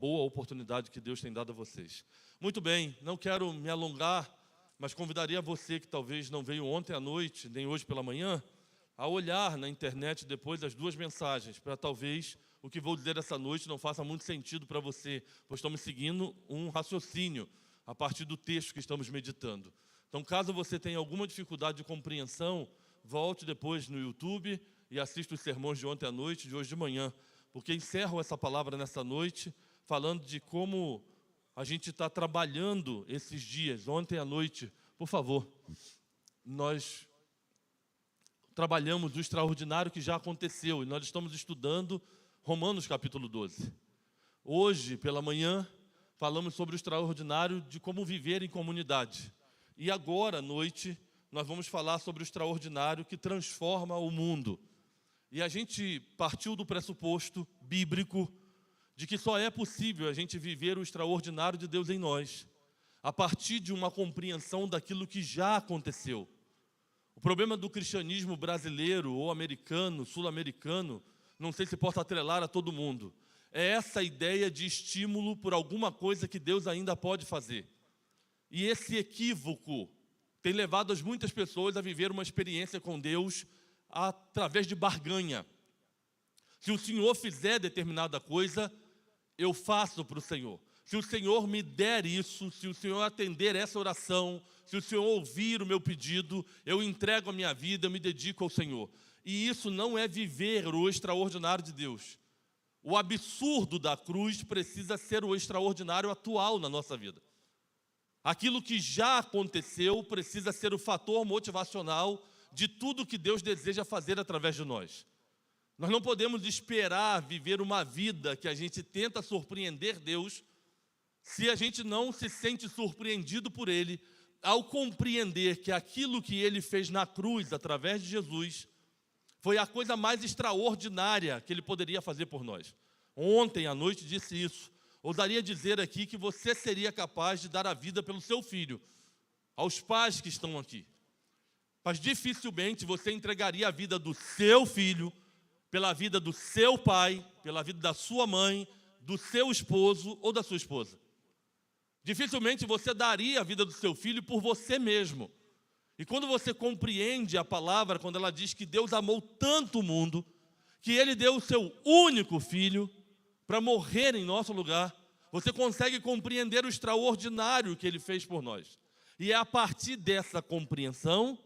boa oportunidade que Deus tem dado a vocês. Muito bem, não quero me alongar, mas convidaria você que talvez não veio ontem à noite, nem hoje pela manhã, a olhar na internet depois as duas mensagens, para talvez o que vou dizer essa noite não faça muito sentido para você, pois estamos seguindo um raciocínio a partir do texto que estamos meditando. Então, caso você tenha alguma dificuldade de compreensão, volte depois no YouTube e assista os sermões de ontem à noite e de hoje de manhã, porque encerro essa palavra nessa noite falando de como a gente está trabalhando esses dias. Ontem à noite, por favor, nós trabalhamos o extraordinário que já aconteceu e nós estamos estudando Romanos capítulo 12. Hoje, pela manhã, falamos sobre o extraordinário de como viver em comunidade. E agora, à noite, nós vamos falar sobre o extraordinário que transforma o mundo. E a gente partiu do pressuposto bíblico de que só é possível a gente viver o extraordinário de Deus em nós, a partir de uma compreensão daquilo que já aconteceu. O problema do cristianismo brasileiro, ou americano, sul-americano, não sei se possa atrelar a todo mundo, é essa ideia de estímulo por alguma coisa que Deus ainda pode fazer. E esse equívoco tem levado muitas pessoas a viver uma experiência com Deus através de barganha. Se o Senhor fizer determinada coisa, eu faço para o Senhor. Se o Senhor me der isso, se o Senhor atender essa oração, se o Senhor ouvir o meu pedido, eu entrego a minha vida, eu me dedico ao Senhor. E isso não é viver o extraordinário de Deus. O absurdo da cruz precisa ser o extraordinário atual na nossa vida. Aquilo que já aconteceu precisa ser o fator motivacional de tudo que Deus deseja fazer através de nós. Nós não podemos esperar viver uma vida que a gente tenta surpreender Deus se a gente não se sente surpreendido por Ele ao compreender que aquilo que Ele fez na cruz através de Jesus foi a coisa mais extraordinária que Ele poderia fazer por nós. Ontem à noite disse isso. Ousaria dizer aqui que você seria capaz de dar a vida pelo seu filho, aos pais que estão aqui. Mas dificilmente você entregaria a vida do seu filho pela vida do seu pai, pela vida da sua mãe, do seu esposo ou da sua esposa. Dificilmente você daria a vida do seu filho por você mesmo. E quando você compreende a palavra, quando ela diz que Deus amou tanto o mundo, que Ele deu o seu único filho para morrer em nosso lugar, você consegue compreender o extraordinário que Ele fez por nós. E é a partir dessa compreensão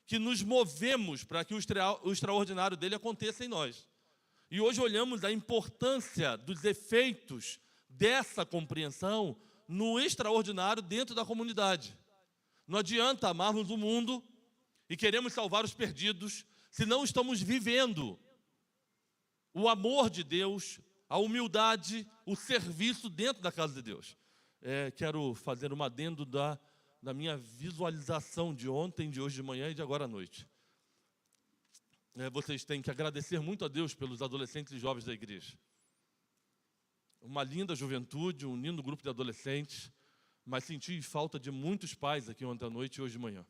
que nos movemos para que o extraordinário dele aconteça em nós. E hoje olhamos a importância dos efeitos dessa compreensão no extraordinário dentro da comunidade. Não adianta amarmos o mundo e queremos salvar os perdidos se não estamos vivendo o amor de Deus, a humildade, o serviço dentro da casa de Deus. Quero fazer um adendo da minha visualização de ontem, de hoje de manhã e de agora à noite. Vocês têm que agradecer muito a Deus pelos adolescentes e jovens da igreja. Uma linda juventude, um lindo grupo de adolescentes, mas senti falta de muitos pais aqui ontem à noite e hoje de manhã.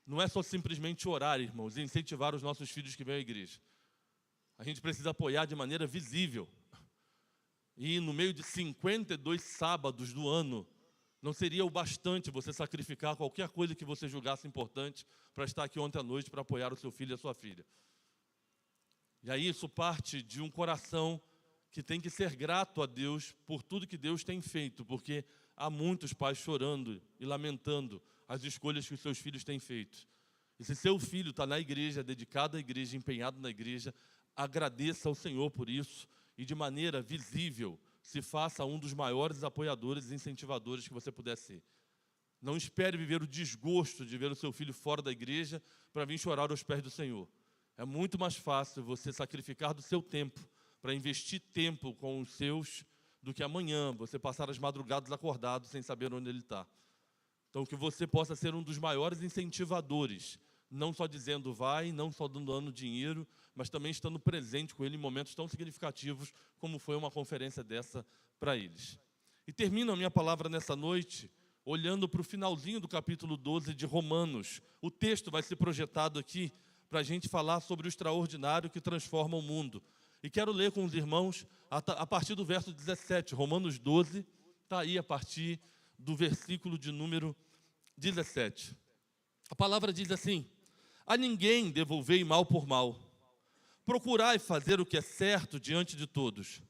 Não é só simplesmente orar, irmãos, e incentivar os nossos filhos que vêm à igreja. A gente precisa apoiar de maneira visível. E no meio de 52 sábados do ano, não seria o bastante você sacrificar qualquer coisa que você julgasse importante para estar aqui ontem à noite para apoiar o seu filho e a sua filha. E aí isso parte de um coração que tem que ser grato a Deus por tudo que Deus tem feito, porque há muitos pais chorando e lamentando as escolhas que os seus filhos têm feito. E se seu filho está na igreja, dedicado à igreja, empenhado na igreja, agradeça ao Senhor por isso e de maneira visível se faça um dos maiores apoiadores e incentivadores que você puder ser. Não espere viver o desgosto de ver o seu filho fora da igreja para vir chorar aos pés do Senhor. É muito mais fácil você sacrificar do seu tempo para investir tempo com os seus do que amanhã você passar as madrugadas acordado sem saber onde ele está. Então que você possa ser um dos maiores incentivadores, não só dizendo vai, não só dando dinheiro, mas também estando presente com ele em momentos tão significativos como foi uma conferência dessa para eles. E termino a minha palavra nessa noite olhando para o finalzinho do capítulo 12 de Romanos. O texto vai ser projetado aqui para a gente falar sobre o extraordinário que transforma o mundo. E quero ler com os irmãos a partir do verso 17, Romanos 12, está aí a partir do versículo de número 17. A palavra diz assim: a ninguém devolvei mal por mal, procurai fazer o que é certo diante de todos.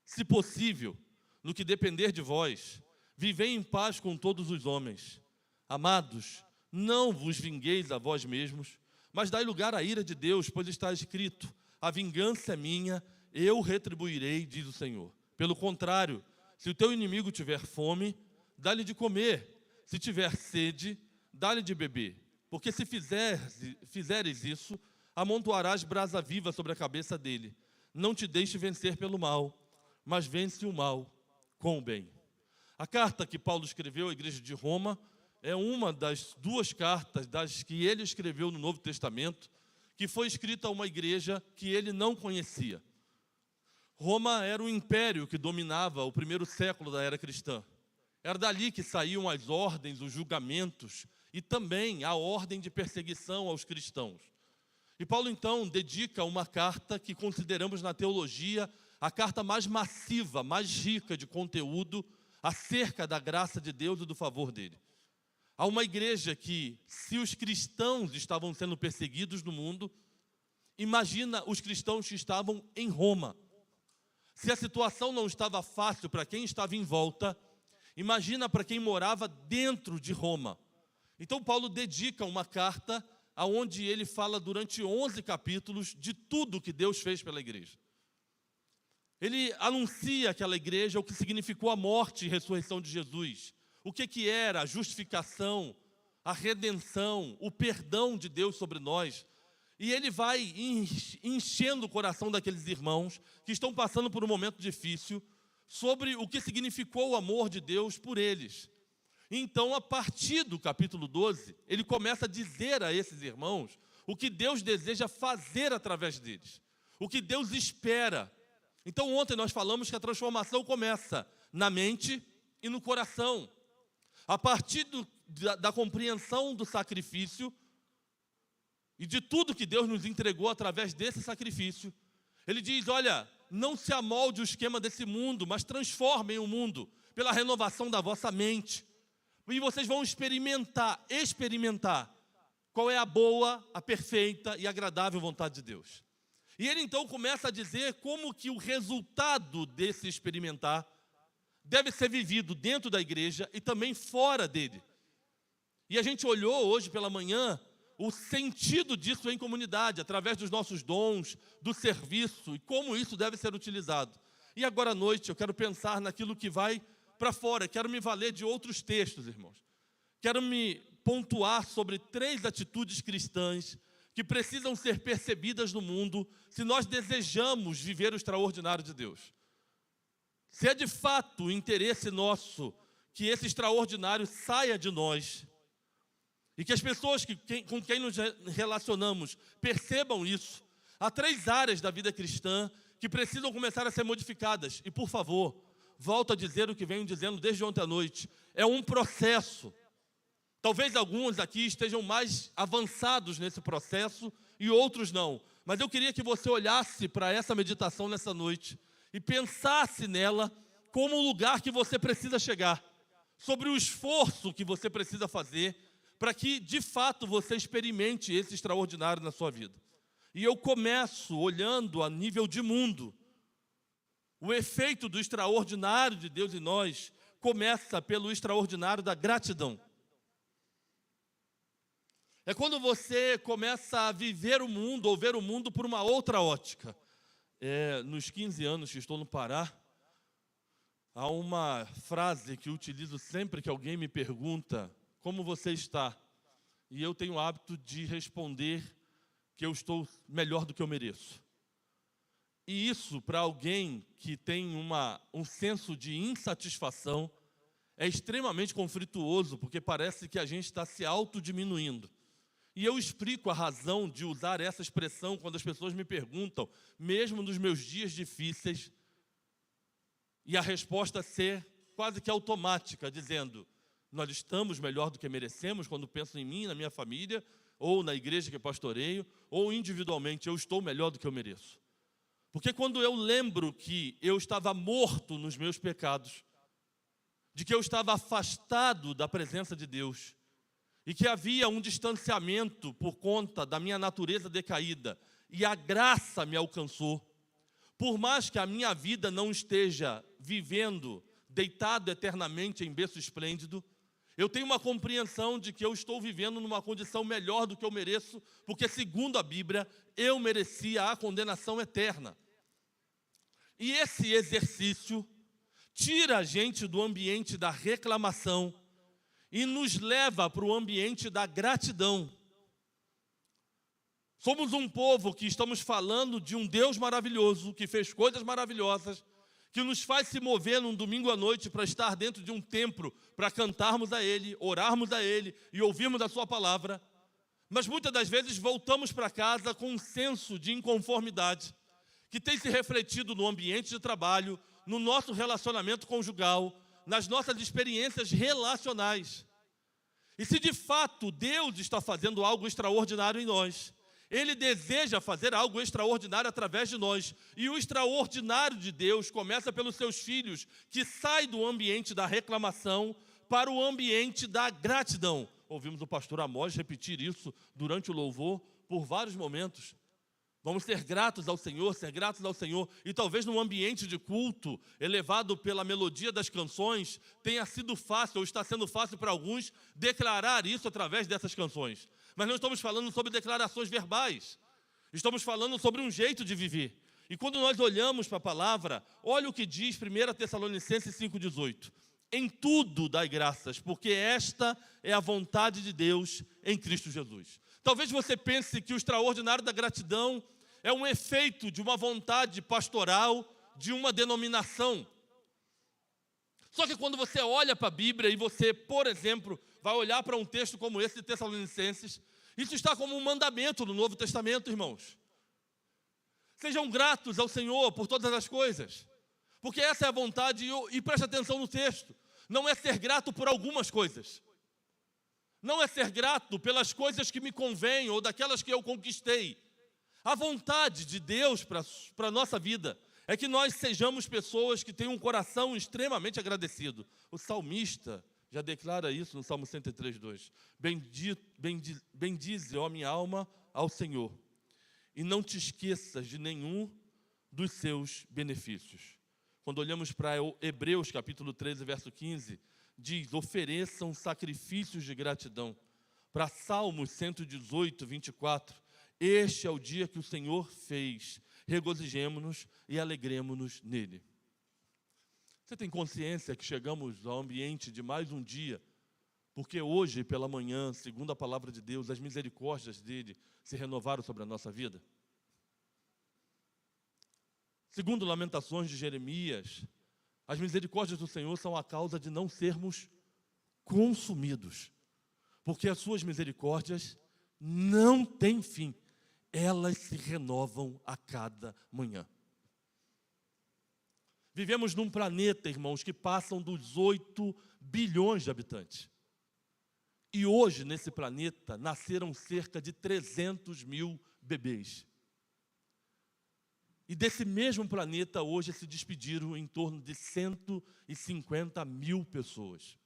Se possível, no que depender de vós, vivei em paz com todos os homens. Amados, não vos vingueis a vós mesmos, mas dai lugar à ira de Deus, pois está escrito: a vingança é minha, eu retribuirei, diz o Senhor. Pelo contrário, se o teu inimigo tiver fome, dá-lhe de comer. Se tiver sede, dá-lhe de beber. Porque se fizeres isso, amontoarás brasa viva sobre a cabeça dele. Não te deixe vencer pelo mal, mas vence o mal com o bem. A carta que Paulo escreveu à igreja de Roma é uma das duas cartas das que ele escreveu no Novo Testamento, que foi escrita a uma igreja que ele não conhecia. Roma era o império que dominava o primeiro século da era cristã. Era dali que saíam as ordens, os julgamentos e também a ordem de perseguição aos cristãos. E Paulo, então, dedica uma carta que consideramos na teologia a carta mais massiva, mais rica de conteúdo acerca da graça de Deus e do favor dele. Há uma igreja que, se os cristãos estavam sendo perseguidos no mundo, imagina os cristãos que estavam em Roma. Se a situação não estava fácil para quem estava em volta, imagina para quem morava dentro de Roma. Então Paulo dedica uma carta onde ele fala durante 11 capítulos de tudo que Deus fez pela igreja. Ele anuncia àquela igreja o que significou a morte e ressurreição de Jesus, o que era a justificação, a redenção, o perdão de Deus sobre nós. E ele vai enchendo o coração daqueles irmãos que estão passando por um momento difícil sobre o que significou o amor de Deus por eles. Então, a partir do capítulo 12, ele começa a dizer a esses irmãos o que Deus deseja fazer através deles, o que Deus espera. Então, ontem nós falamos que a transformação começa na mente e no coração. A partir da compreensão do sacrifício e de tudo que Deus nos entregou através desse sacrifício, ele diz: olha, não se amolde o esquema desse mundo, mas transformem o mundo pela renovação da vossa mente. E vocês vão experimentar qual é a boa, a perfeita e agradável vontade de Deus. E ele então começa a dizer como que o resultado desse experimentar deve ser vivido dentro da igreja e também fora dele. E a gente olhou hoje pela manhã o sentido disso em comunidade, através dos nossos dons, do serviço e como isso deve ser utilizado. E agora à noite eu quero pensar naquilo que vai para fora, quero me valer de outros textos, irmãos. Quero me pontuar sobre 3 atitudes cristãs que precisam ser percebidas no mundo se nós desejamos viver o extraordinário de Deus. Se é de fato o interesse nosso que esse extraordinário saia de nós e que as pessoas com quem nos relacionamos percebam isso, há 3 áreas da vida cristã que precisam começar a ser modificadas. E, por favor, volto a dizer o que venho dizendo desde ontem à noite, é um processo. Talvez alguns aqui estejam mais avançados nesse processo e outros não. Mas eu queria que você olhasse para essa meditação nessa noite e pensasse nela como o lugar que você precisa chegar, sobre o esforço que você precisa fazer para que, de fato, você experimente esse extraordinário na sua vida. E eu começo olhando a nível de mundo. O efeito do extraordinário de Deus em nós começa pelo extraordinário da gratidão. É quando você começa a viver o mundo, ou ver o mundo por uma outra ótica. Nos 15 anos que estou no Pará, há uma frase que eu utilizo sempre que alguém me pergunta como você está. E eu tenho o hábito de responder que eu estou melhor do que eu mereço. E isso, para alguém que tem um senso de insatisfação, é extremamente conflituoso, porque parece que a gente está se autodiminuindo. E eu explico a razão de usar essa expressão quando as pessoas me perguntam, mesmo nos meus dias difíceis, e a resposta ser quase que automática, dizendo: nós estamos melhor do que merecemos quando penso em mim, na minha família, ou na igreja que pastoreio, ou individualmente, eu estou melhor do que eu mereço. Porque quando eu lembro que eu estava morto nos meus pecados, de que eu estava afastado da presença de Deus, e que havia um distanciamento por conta da minha natureza decaída, e a graça me alcançou, por mais que a minha vida não esteja vivendo, deitado eternamente em berço esplêndido, eu tenho uma compreensão de que eu estou vivendo numa condição melhor do que eu mereço, porque segundo a Bíblia, eu merecia a condenação eterna. E esse exercício tira a gente do ambiente da reclamação e nos leva para o ambiente da gratidão. Somos um povo que estamos falando de um Deus maravilhoso, que fez coisas maravilhosas, que nos faz se mover num domingo à noite para estar dentro de um templo, para cantarmos a Ele, orarmos a Ele e ouvirmos a Sua palavra. Mas muitas das vezes voltamos para casa com um senso de inconformidade, que tem se refletido no ambiente de trabalho, no nosso relacionamento conjugal, nas nossas experiências relacionais. E se de fato Deus está fazendo algo extraordinário em nós, Ele deseja fazer algo extraordinário através de nós. E o extraordinário de Deus começa pelos seus filhos, que saem do ambiente da reclamação para o ambiente da gratidão. Ouvimos o pastor Amós repetir isso durante o louvor por vários momentos. Vamos ser gratos ao Senhor, ser gratos ao Senhor. E talvez num ambiente de culto, elevado pela melodia das canções, tenha sido fácil, ou está sendo fácil para alguns, declarar isso através dessas canções. Mas não estamos falando sobre declarações verbais. Estamos falando sobre um jeito de viver. E quando nós olhamos para a palavra, olha o que diz 1 Tessalonicenses 5,18. Em tudo dai graças, porque esta é a vontade de Deus em Cristo Jesus. Talvez você pense que o extraordinário da gratidão é um efeito de uma vontade pastoral, de uma denominação. Só que quando você olha para a Bíblia e você, por exemplo, vai olhar para um texto como esse de Tessalonicenses, isso está como um mandamento no Novo Testamento, irmãos. Sejam gratos ao Senhor por todas as coisas, porque essa é a vontade, e preste atenção no texto, não é ser grato por algumas coisas. Não é ser grato pelas coisas que me convêm ou daquelas que eu conquistei. A vontade de Deus para a nossa vida é que nós sejamos pessoas que tenham um coração extremamente agradecido. O salmista já declara isso no Salmo 103:2. Bendize, ó minha alma, ao Senhor, e não te esqueças de nenhum dos seus benefícios. Quando olhamos para Hebreus capítulo 13, verso 15, diz, ofereçam sacrifícios de gratidão. Para Salmos 118, 24, este é o dia que o Senhor fez, regozijemo-nos e alegremo-nos nele. Você tem consciência que chegamos ao ambiente de mais um dia, porque hoje pela manhã, segundo a palavra de Deus, as misericórdias dele se renovaram sobre a nossa vida? Segundo Lamentações de Jeremias, as misericórdias do Senhor são a causa de não sermos consumidos, porque as suas misericórdias não têm fim, elas se renovam a cada manhã. Vivemos num planeta, irmãos, que passam dos 8 bilhões de habitantes. E hoje, nesse planeta, nasceram cerca de 300 mil bebês. E desse mesmo planeta, hoje, se despediram em torno de 150 mil pessoas.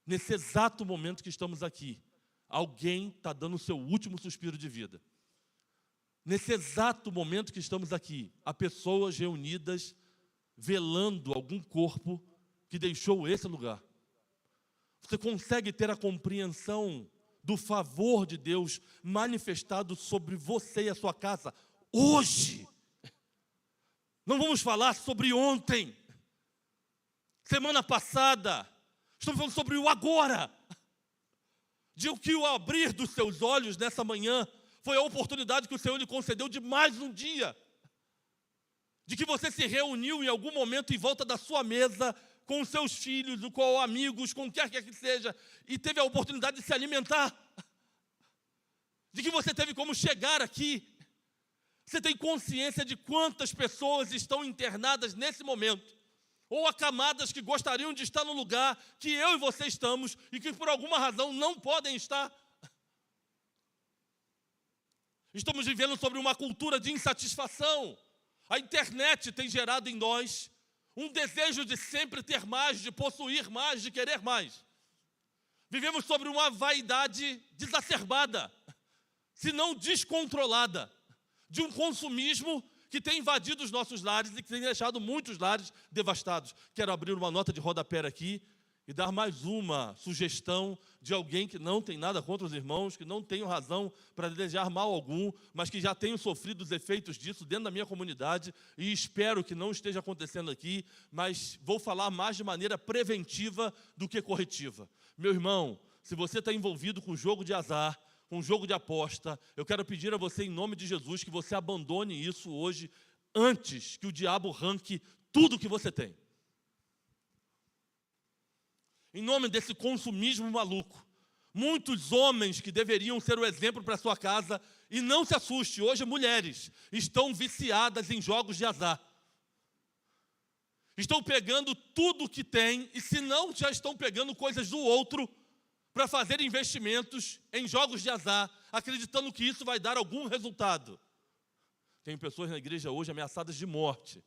Nesse exato momento que estamos aqui, alguém está dando o seu último suspiro de vida. Nesse exato momento que estamos aqui, há pessoas reunidas, velando algum corpo que deixou esse lugar. Você consegue ter a compreensão do favor de Deus manifestado sobre você e a sua casa hoje? Não vamos falar sobre ontem, semana passada, estamos falando sobre o agora. De que o abrir dos seus olhos nessa manhã foi a oportunidade que o Senhor lhe concedeu de mais um dia. De que você se reuniu em algum momento em volta da sua mesa, com os seus filhos, com amigos, com quem quer que seja, e teve a oportunidade de se alimentar. De que você teve como chegar aqui. Você tem consciência de quantas pessoas estão internadas nesse momento, ou acamadas que gostariam de estar no lugar que eu e você estamos, e que por alguma razão não podem estar? Estamos vivendo sobre uma cultura de insatisfação. A internet tem gerado em nós um desejo de sempre ter mais, de possuir mais, de querer mais. Vivemos sobre uma vaidade exacerbada, se não descontrolada, de um consumismo que tem invadido os nossos lares e que tem deixado muitos lares devastados. Quero abrir uma nota de rodapé aqui e dar mais uma sugestão de alguém que não tem nada contra os irmãos, que não tenho razão para desejar mal algum, mas que já tenho sofrido os efeitos disso dentro da minha comunidade e espero que não esteja acontecendo aqui, mas vou falar mais de maneira preventiva do que corretiva. Meu irmão, se você está envolvido com jogo de azar, com jogo de aposta, eu quero pedir a você, em nome de Jesus, que você abandone isso hoje, antes que o diabo arranque tudo que você tem. Em nome desse consumismo maluco, muitos homens que deveriam ser o exemplo para a sua casa, e não se assuste, hoje mulheres estão viciadas em jogos de azar. Estão pegando tudo que tem, e se não, já estão pegando coisas do outro para fazer investimentos em jogos de azar, acreditando que isso vai dar algum resultado. Tem pessoas na igreja hoje ameaçadas de morte.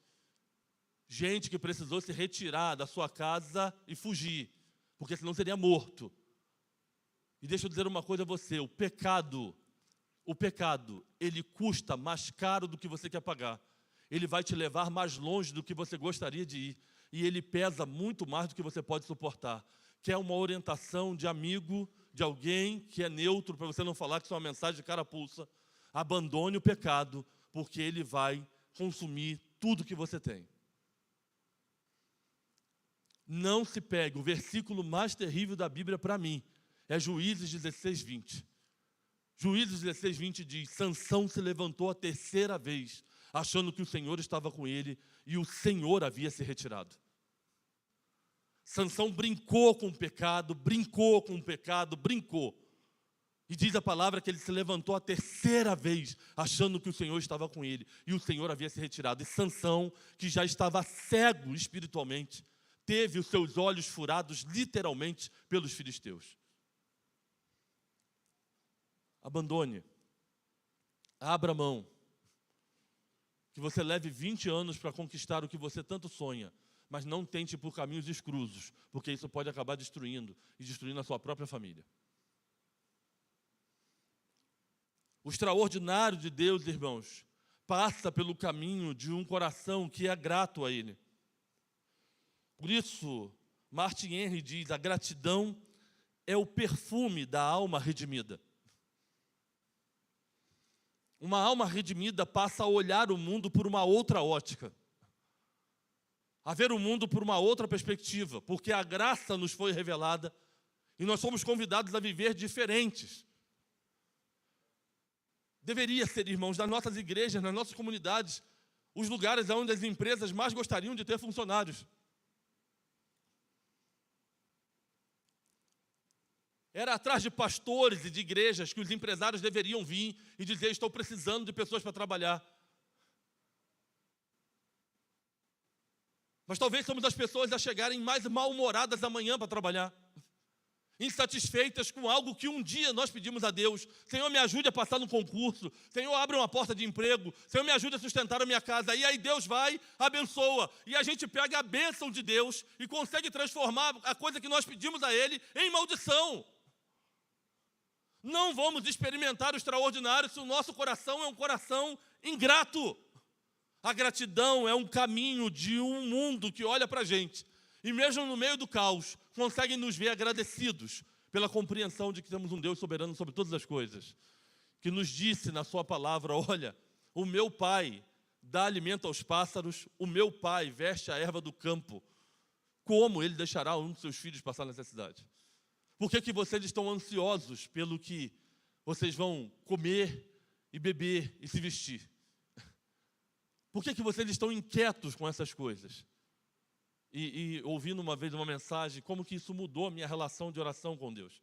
Gente que precisou se retirar da sua casa e fugir, porque senão seria morto. E deixa eu dizer uma coisa a você, o pecado, ele custa mais caro do que você quer pagar. Ele vai te levar mais longe do que você gostaria de ir. E ele pesa muito mais do que você pode suportar. Quer uma orientação de amigo, de alguém que é neutro, para você não falar que isso é uma mensagem de carapuça. Abandone o pecado, porque ele vai consumir tudo que você tem. Não se pegue. O versículo mais terrível da Bíblia para mim é Juízes 16, 20. Juízes 16, 20 diz: Sansão se levantou a terceira vez, achando que o Senhor estava com ele, e o Senhor havia se retirado. Sansão brincou com o pecado, brincou. E diz a palavra que ele se levantou a terceira vez, achando que o Senhor estava com ele, e o Senhor havia se retirado. E Sansão, que já estava cego espiritualmente, teve os seus olhos furados literalmente pelos filisteus. Abandone. Abra mão. Que você leve 20 anos para conquistar o que você tanto sonha, mas não tente por caminhos escusos, porque isso pode acabar destruindo a sua própria família. O extraordinário de Deus, irmãos, passa pelo caminho de um coração que é grato a Ele. Por isso, Martin Henry diz: a gratidão é o perfume da alma redimida. Uma alma redimida passa a olhar o mundo por uma outra ótica, a ver o mundo por uma outra perspectiva, porque a graça nos foi revelada e nós somos convidados a viver diferentes. Deveria ser, irmãos, nas nossas igrejas, nas nossas comunidades, os lugares onde as empresas mais gostariam de ter funcionários. Era atrás de pastores e de igrejas que os empresários deveriam vir e dizer: estou precisando de pessoas para trabalhar. Mas talvez somos as pessoas a chegarem mais mal-humoradas amanhã para trabalhar, insatisfeitas com algo que um dia nós pedimos a Deus: Senhor, me ajude a passar no concurso, Senhor, abre uma porta de emprego, Senhor, me ajude a sustentar a minha casa. E aí Deus vai, abençoa, e a gente pega a bênção de Deus e consegue transformar a coisa que nós pedimos a Ele em maldição. Não vamos experimentar o extraordinário se o nosso coração é um coração ingrato. A gratidão é um caminho de um mundo que olha para a gente, e mesmo no meio do caos, consegue nos ver agradecidos pela compreensão de que temos um Deus soberano sobre todas as coisas, que nos disse na sua palavra: olha, o meu Pai dá alimento aos pássaros, o meu Pai veste a erva do campo. Como Ele deixará um dos seus filhos passar necessidade? Por que vocês estão ansiosos pelo que vocês vão comer e beber e se vestir? Por que vocês estão inquietos com essas coisas? E ouvindo uma vez uma mensagem, como que isso mudou a minha relação de oração com Deus.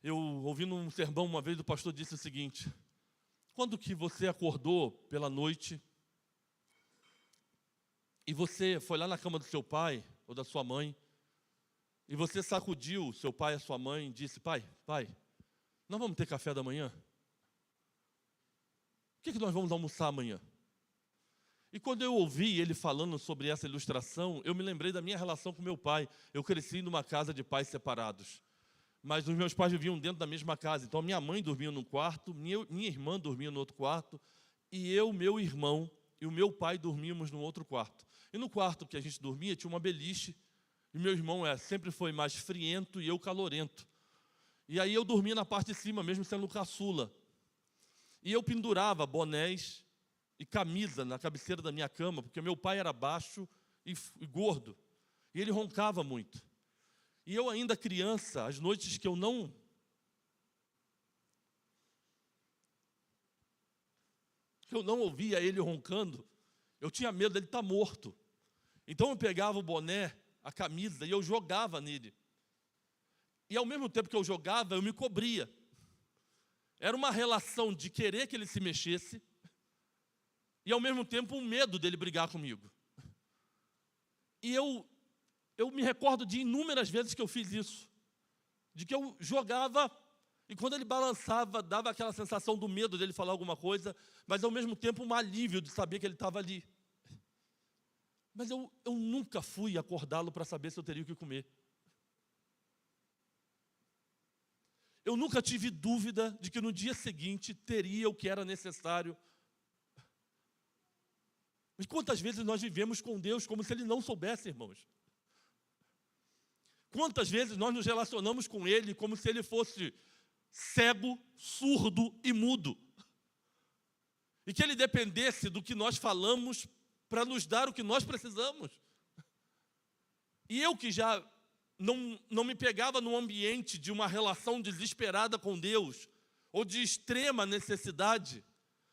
Eu, ouvindo um sermão uma vez, o pastor disse o seguinte: quando que você acordou pela noite e você foi lá na cama do seu pai ou da sua mãe, e você sacudiu seu pai e a sua mãe e disse: pai, nós vamos ter café da manhã? O que nós vamos almoçar amanhã? E quando eu ouvi ele falando sobre essa ilustração, eu me lembrei da minha relação com meu pai. Eu cresci numa casa de pais separados, mas os meus pais viviam dentro da mesma casa. Então, minha mãe dormia num quarto, minha irmã dormia no outro quarto, e eu, meu irmão e o meu pai dormíamos no outro quarto. E no quarto que a gente dormia tinha uma beliche, e meu irmão sempre foi mais friento e eu calorento. E aí eu dormia na parte de cima, mesmo sendo caçula. E eu pendurava bonés e camisa na cabeceira da minha cama, porque meu pai era baixo e gordo, e ele roncava muito. E eu ainda criança, as noites que eu não ouvia ele roncando, eu tinha medo dele estar morto. Então eu pegava o boné, a camisa, e eu jogava nele. E ao mesmo tempo que eu jogava, eu me cobria. Era uma relação de querer que ele se mexesse, e ao mesmo tempo um medo dele brigar comigo. E eu me recordo de inúmeras vezes que eu fiz isso. De que eu jogava, e quando ele balançava, dava aquela sensação do medo dele falar alguma coisa, mas ao mesmo tempo um alívio de saber que ele estava ali. Mas eu nunca fui acordá-lo para saber se eu teria o que comer. Eu nunca tive dúvida de que no dia seguinte teria o que era necessário. Mas quantas vezes nós vivemos com Deus como se Ele não soubesse, irmãos? Quantas vezes nós nos relacionamos com Ele como se Ele fosse cego, surdo e mudo? E que Ele dependesse do que nós falamos para nos dar o que nós precisamos. E eu que já não me pegava num ambiente de uma relação desesperada com Deus, ou de extrema necessidade,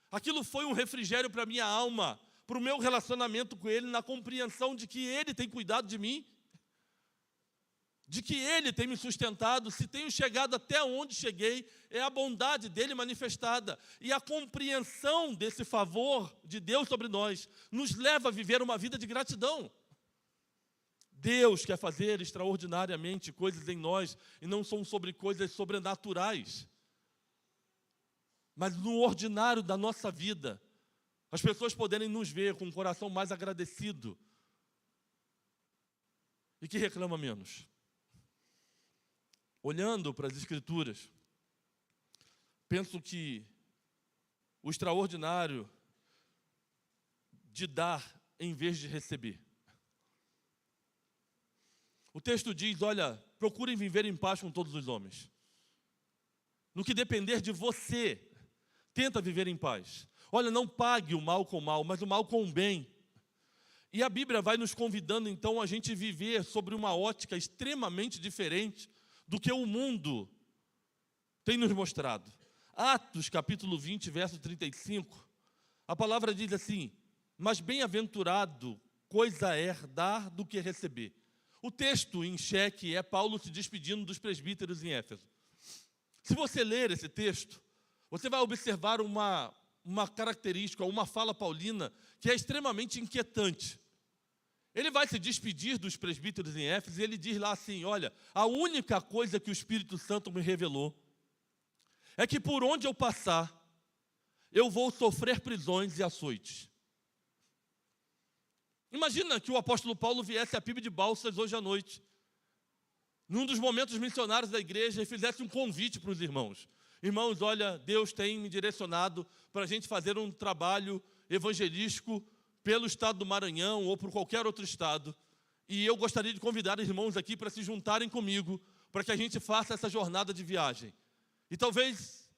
aquilo foi um refrigério para a minha alma, para o meu relacionamento com Ele, na compreensão de que Ele tem cuidado de mim, de que Ele tem me sustentado. Se tenho chegado até onde cheguei, é a bondade dEle manifestada. E a compreensão desse favor de Deus sobre nós nos leva a viver uma vida de gratidão. Deus quer fazer extraordinariamente coisas em nós, e não são sobre coisas sobrenaturais. Mas no ordinário da nossa vida, as pessoas poderem nos ver com um coração mais agradecido e que reclama menos. Olhando para as Escrituras, penso que o extraordinário de dar em vez de receber. O texto diz, olha, procurem viver em paz com todos os homens. No que depender de você, tenta viver em paz. Olha, não pague o mal com o mal, mas o mal com o bem. E a Bíblia vai nos convidando, então, a gente viver sobre uma ótica extremamente diferente do que o mundo tem nos mostrado. Atos, capítulo 20, verso 35, a palavra diz assim, mas bem-aventurado coisa é dar do que receber. O texto em xeque é Paulo se despedindo dos presbíteros em Éfeso. Se você ler esse texto, você vai observar uma característica, uma fala paulina que é extremamente inquietante. Ele vai se despedir dos presbíteros em Éfeso e ele diz lá assim, olha, a única coisa que o Espírito Santo me revelou é que por onde eu passar, eu vou sofrer prisões e açoites. Imagina que o apóstolo Paulo viesse a Pibe de Balsas hoje à noite, num dos momentos missionários da igreja, e fizesse um convite para os irmãos. Irmãos, olha, Deus tem me direcionado para a gente fazer um trabalho evangelístico pelo estado do Maranhão ou por qualquer outro estado. E eu gostaria de convidar os irmãos aqui para se juntarem comigo, para que a gente faça essa jornada de viagem. E talvez,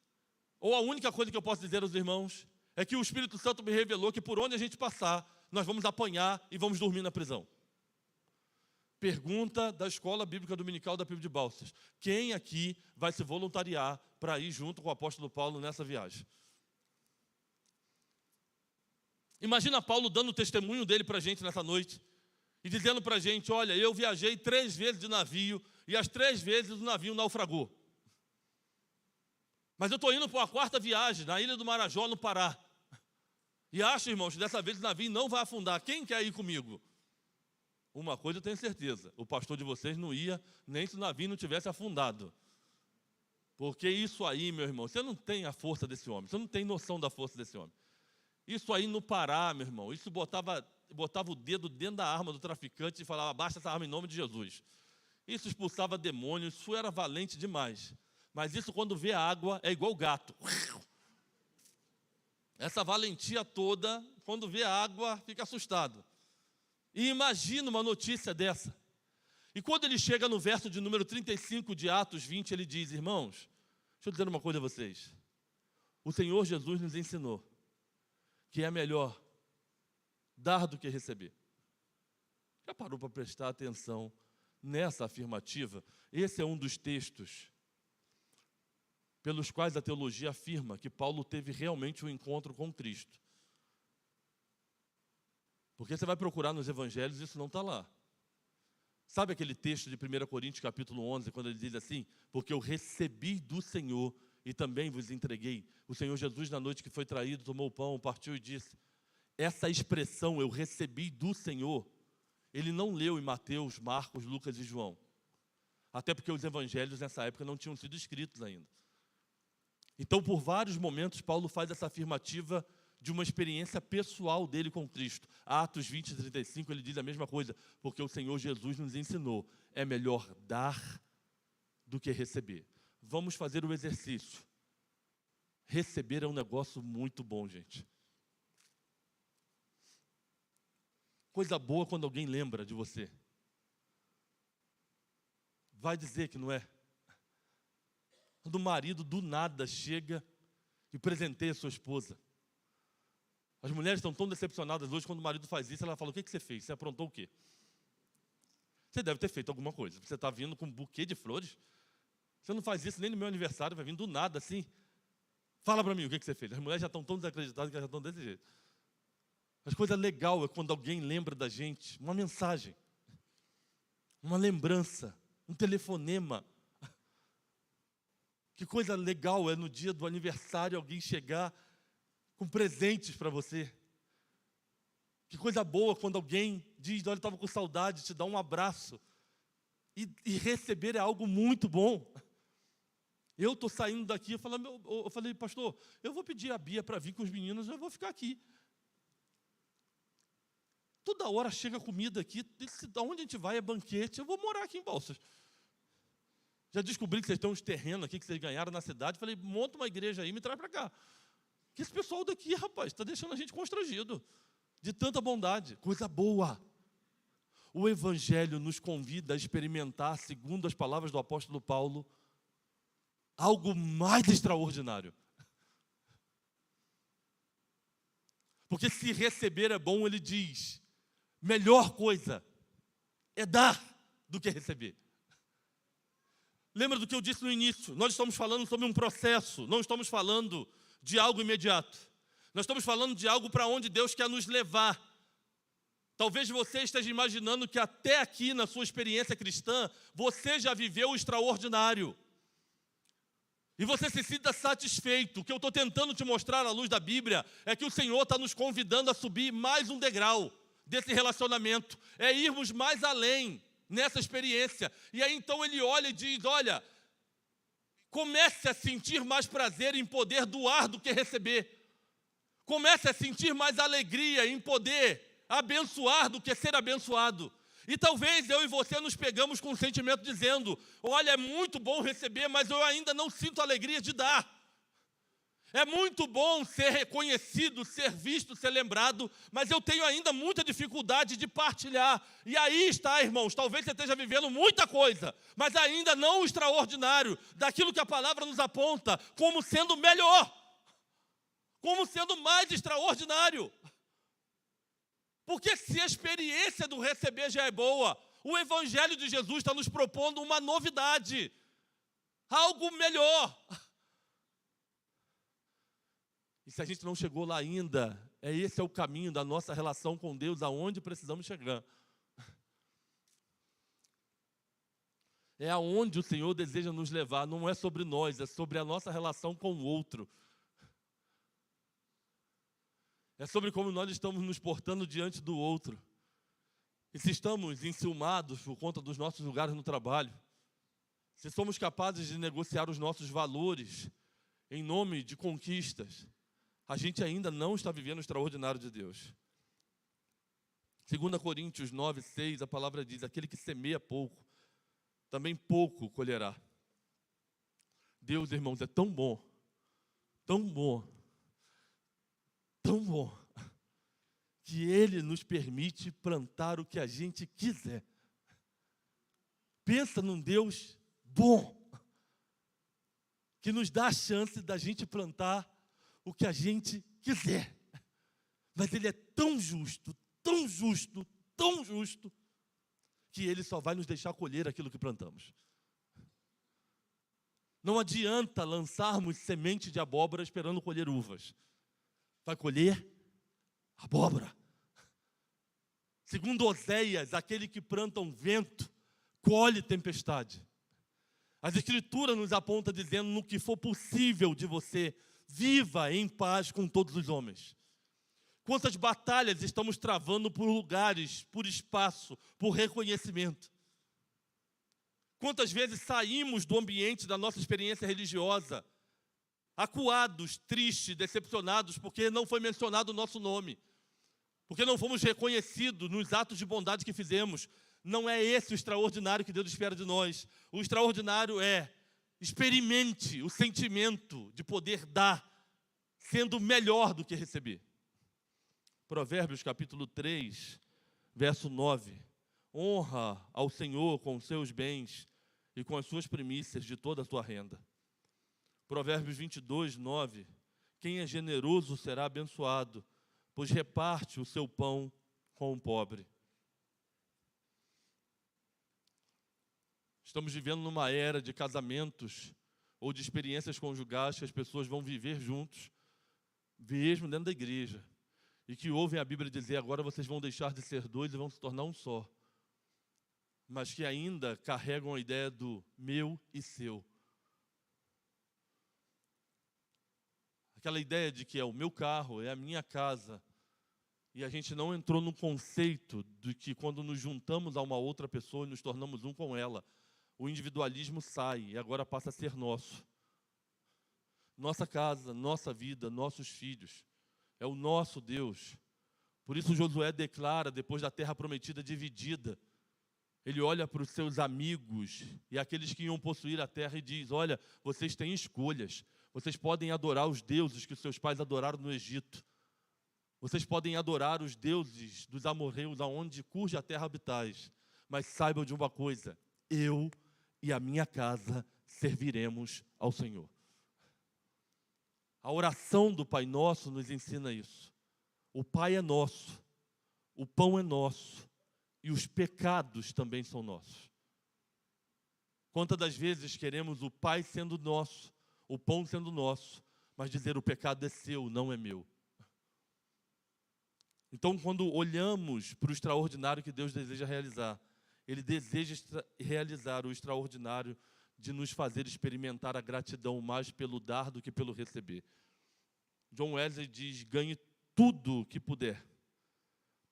ou a única coisa que eu posso dizer aos irmãos, é que o Espírito Santo me revelou que por onde a gente passar, nós vamos apanhar e vamos dormir na prisão. Pergunta da Escola Bíblica Dominical da PIB de Balsas. Quem aqui vai se voluntariar para ir junto com o apóstolo Paulo nessa viagem? Imagina Paulo dando o testemunho dele para a gente nessa noite e dizendo para a gente, olha, eu viajei 3 vezes de navio e as 3 vezes o navio naufragou. Mas eu estou indo para uma 4ª viagem, na Ilha do Marajó, no Pará. E acho, irmãos, que dessa vez o navio não vai afundar. Quem quer ir comigo? Uma coisa eu tenho certeza, o pastor de vocês não ia nem se o navio não tivesse afundado. Porque isso aí, meu irmão, você não tem a força desse homem, você não tem noção da força desse homem. Isso aí no Pará, meu irmão, isso botava o dedo dentro da arma do traficante e falava, abaixa essa arma em nome de Jesus. Isso expulsava demônios, isso era valente demais. Mas isso quando vê a água é igual gato. Essa valentia toda, quando vê a água, fica assustado. E imagina uma notícia dessa. E quando ele chega no verso de número 35 de Atos 20, ele diz, irmãos, deixa eu dizer uma coisa a vocês. O Senhor Jesus nos ensinou que é melhor dar do que receber. Já parou para prestar atenção nessa afirmativa? Esse é um dos textos pelos quais a teologia afirma que Paulo teve realmente um encontro com Cristo. Porque você vai procurar nos evangelhos, isso não está lá. Sabe aquele texto de 1 Coríntios capítulo 11, quando ele diz assim, porque eu recebi do Senhor e também vos entreguei. O Senhor Jesus, na noite que foi traído, tomou o pão, partiu e disse. Essa expressão, eu recebi do Senhor, ele não leu em Mateus, Marcos, Lucas e João. Até porque os evangelhos nessa época não tinham sido escritos ainda. Então, por vários momentos, Paulo faz essa afirmativa de uma experiência pessoal dele com Cristo. Atos 20 e 35, ele diz a mesma coisa, porque o Senhor Jesus nos ensinou, é melhor dar do que receber. Vamos fazer o exercício. Receber é um negócio muito bom, gente. Coisa boa quando alguém lembra de você. Vai dizer que não é? Quando o marido do nada chega e presenteia a sua esposa. As mulheres estão tão decepcionadas hoje quando o marido faz isso, ela fala, o que você fez? Você aprontou o quê? Você deve ter feito alguma coisa. Você está vindo com um buquê de flores? Você não faz isso nem no meu aniversário, vai vir do nada assim. Fala para mim o que você fez. As mulheres já estão tão desacreditadas que já estão desse jeito. Mas coisa legal é quando alguém lembra da gente, uma mensagem, uma lembrança, um telefonema. Que coisa legal é no dia do aniversário alguém chegar com presentes para você. Que coisa boa quando alguém diz, olha, eu estava com saudade, te dá um abraço. E receber é algo muito bom. Eu estou saindo daqui, eu falei, pastor, eu vou pedir a Bia para vir com os meninos, eu vou ficar aqui. Toda hora chega comida aqui, onde a gente vai é banquete, eu vou morar aqui em Balsas. Já descobri que vocês têm uns terrenos aqui que vocês ganharam na cidade, falei, monta uma igreja aí, me traz para cá. Que esse pessoal daqui, rapaz, está deixando a gente constrangido, de tanta bondade, coisa boa. O Evangelho nos convida a experimentar, segundo as palavras do apóstolo Paulo, algo mais extraordinário. Porque se receber é bom, ele diz, melhor coisa é dar do que receber. Lembra do que eu disse no início? Nós estamos falando sobre um processo, não estamos falando de algo imediato. Nós estamos falando de algo para onde Deus quer nos levar. Talvez você esteja imaginando que até aqui, na sua experiência cristã, você já viveu o extraordinário. E você se sinta satisfeito. O que eu estou tentando te mostrar à luz da Bíblia é que o Senhor está nos convidando a subir mais um degrau desse relacionamento. É irmos mais além nessa experiência. E aí então ele olha e diz, olha, comece a sentir mais prazer em poder doar do que receber. Comece a sentir mais alegria em poder abençoar do que ser abençoado. E talvez eu e você nos pegamos com um sentimento dizendo, olha, é muito bom receber, mas eu ainda não sinto alegria de dar. É muito bom ser reconhecido, ser visto, ser lembrado, mas eu tenho ainda muita dificuldade de partilhar. E aí está, irmãos, talvez você esteja vivendo muita coisa, mas ainda não o extraordinário, daquilo que a palavra nos aponta como sendo melhor, como sendo mais extraordinário. Porque se a experiência do receber já é boa, o Evangelho de Jesus está nos propondo uma novidade, algo melhor. E se a gente não chegou lá ainda, esse é o caminho da nossa relação com Deus, aonde precisamos chegar. É aonde o Senhor deseja nos levar, não é sobre nós, é sobre a nossa relação com o outro. É sobre como nós estamos nos portando diante do outro. E se estamos enciumados por conta dos nossos lugares no trabalho, se somos capazes de negociar os nossos valores em nome de conquistas, a gente ainda não está vivendo o extraordinário de Deus. 2 Coríntios 9, 6, a palavra diz: aquele que semeia pouco, também pouco colherá. Deus, irmãos, é tão bom, tão bom, tão bom, que Ele nos permite plantar o que a gente quiser. Pensa num Deus bom, que nos dá a chance da gente plantar o que a gente quiser. Mas Ele é tão justo, tão justo, tão justo, que Ele só vai nos deixar colher aquilo que plantamos. Não adianta lançarmos semente de abóbora esperando colher uvas. Vai colher abóbora. Segundo Oséias, aquele que planta um vento, colhe tempestade. As Escrituras nos apontam dizendo: no que for possível de você, viva em paz com todos os homens. Quantas batalhas estamos travando por lugares, por espaço, por reconhecimento? Quantas vezes saímos do ambiente da nossa experiência religiosa, acuados, tristes, decepcionados, porque não foi mencionado o nosso nome, porque não fomos reconhecidos nos atos de bondade que fizemos. Não é esse o extraordinário que Deus espera de nós. O extraordinário é: experimente o sentimento de poder dar, sendo melhor do que receber. Provérbios capítulo 3, verso 9. Honra ao Senhor com os seus bens e com as suas primícias de toda a tua renda. Provérbios 22, 9. Quem é generoso será abençoado, pois reparte o seu pão com o pobre. Estamos vivendo numa era de casamentos ou de experiências conjugais que as pessoas vão viver juntos, mesmo dentro da igreja, e que ouvem a Bíblia dizer: agora vocês vão deixar de ser dois e vão se tornar um só, mas que ainda carregam a ideia do meu e seu. Aquela ideia de que é o meu carro, é a minha casa, e a gente não entrou no conceito de que quando nos juntamos a uma outra pessoa e nos tornamos um com ela, o individualismo sai e agora passa a ser nosso. Nossa casa, nossa vida, nossos filhos. É o nosso Deus. Por isso Josué declara, depois da terra prometida dividida, ele olha para os seus amigos e aqueles que iam possuir a terra e diz: olha, vocês têm escolhas. Vocês podem adorar os deuses que os seus pais adoraram no Egito. Vocês podem adorar os deuses dos amorreus, aonde cuja terra habitais. Mas saibam de uma coisa: eu e a minha casa serviremos ao Senhor. A oração do Pai Nosso nos ensina isso. O Pai é nosso, o pão é nosso e os pecados também são nossos. Quantas das vezes queremos o Pai sendo nosso, o pão sendo nosso, mas dizer: o pecado é seu, não é meu. Então, quando olhamos para o extraordinário que Deus deseja realizar, Ele deseja realizar o extraordinário de nos fazer experimentar a gratidão mais pelo dar do que pelo receber. John Wesley diz: ganhe tudo o que puder,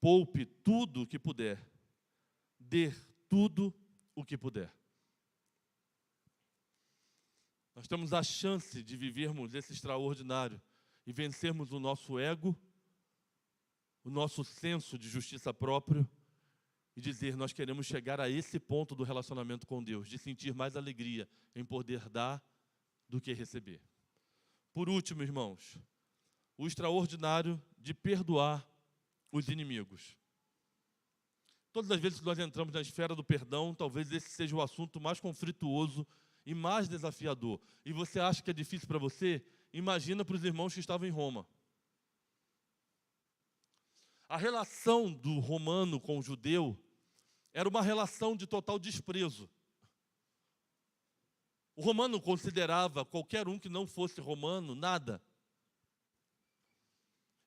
poupe tudo o que puder, dê tudo o que puder. Nós temos a chance de vivermos esse extraordinário e vencermos o nosso ego, o nosso senso de justiça próprio, e dizer: nós queremos chegar a esse ponto do relacionamento com Deus, de sentir mais alegria em poder dar do que receber. Por último, irmãos, o extraordinário de perdoar os inimigos. Todas as vezes que nós entramos na esfera do perdão, talvez esse seja o assunto mais conflituoso e mais desafiador. E você acha que é difícil para você? Imagina para os irmãos que estavam em Roma. A relação do romano com o judeu era uma relação de total desprezo. O romano considerava qualquer um que não fosse romano nada.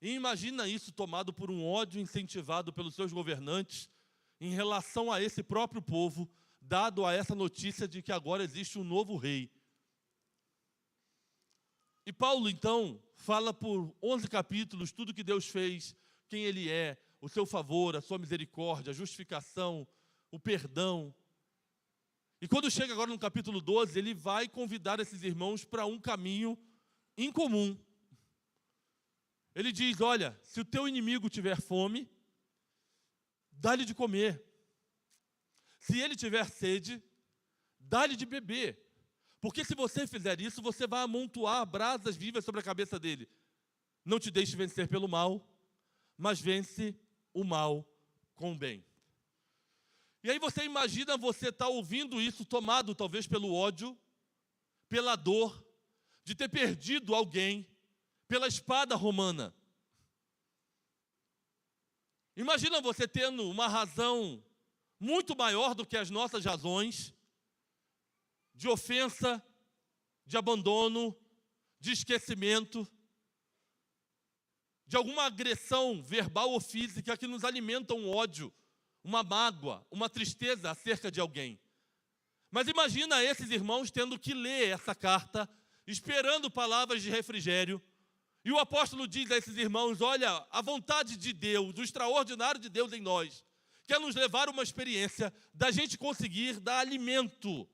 E imagina isso tomado por um ódio incentivado pelos seus governantes em relação a esse próprio povo, dado a essa notícia de que agora existe um novo rei. E Paulo, então, fala por 11 capítulos tudo que Deus fez, quem Ele é, o seu favor, a sua misericórdia, a justificação, o perdão. E quando chega agora no capítulo 12, ele vai convidar esses irmãos para um caminho incomum. Ele diz, olha, se o teu inimigo tiver fome, dá-lhe de comer. Se ele tiver sede, dá-lhe de beber. Porque se você fizer isso, você vai amontoar brasas vivas sobre a cabeça dele. Não te deixe vencer pelo mal, mas vence o mal com o bem. E aí você imagina você estar ouvindo isso, tomado talvez pelo ódio, pela dor, de ter perdido alguém, pela espada romana. Imagina você tendo uma razão muito maior do que as nossas razões, de ofensa, de abandono, de esquecimento, de alguma agressão verbal ou física que nos alimenta um ódio, uma mágoa, uma tristeza acerca de alguém. Mas imagina esses irmãos tendo que ler essa carta, esperando palavras de refrigério, e o apóstolo diz a esses irmãos, olha, a vontade de Deus, o extraordinário de Deus em nós, quer nos levar a uma experiência da gente conseguir dar alimento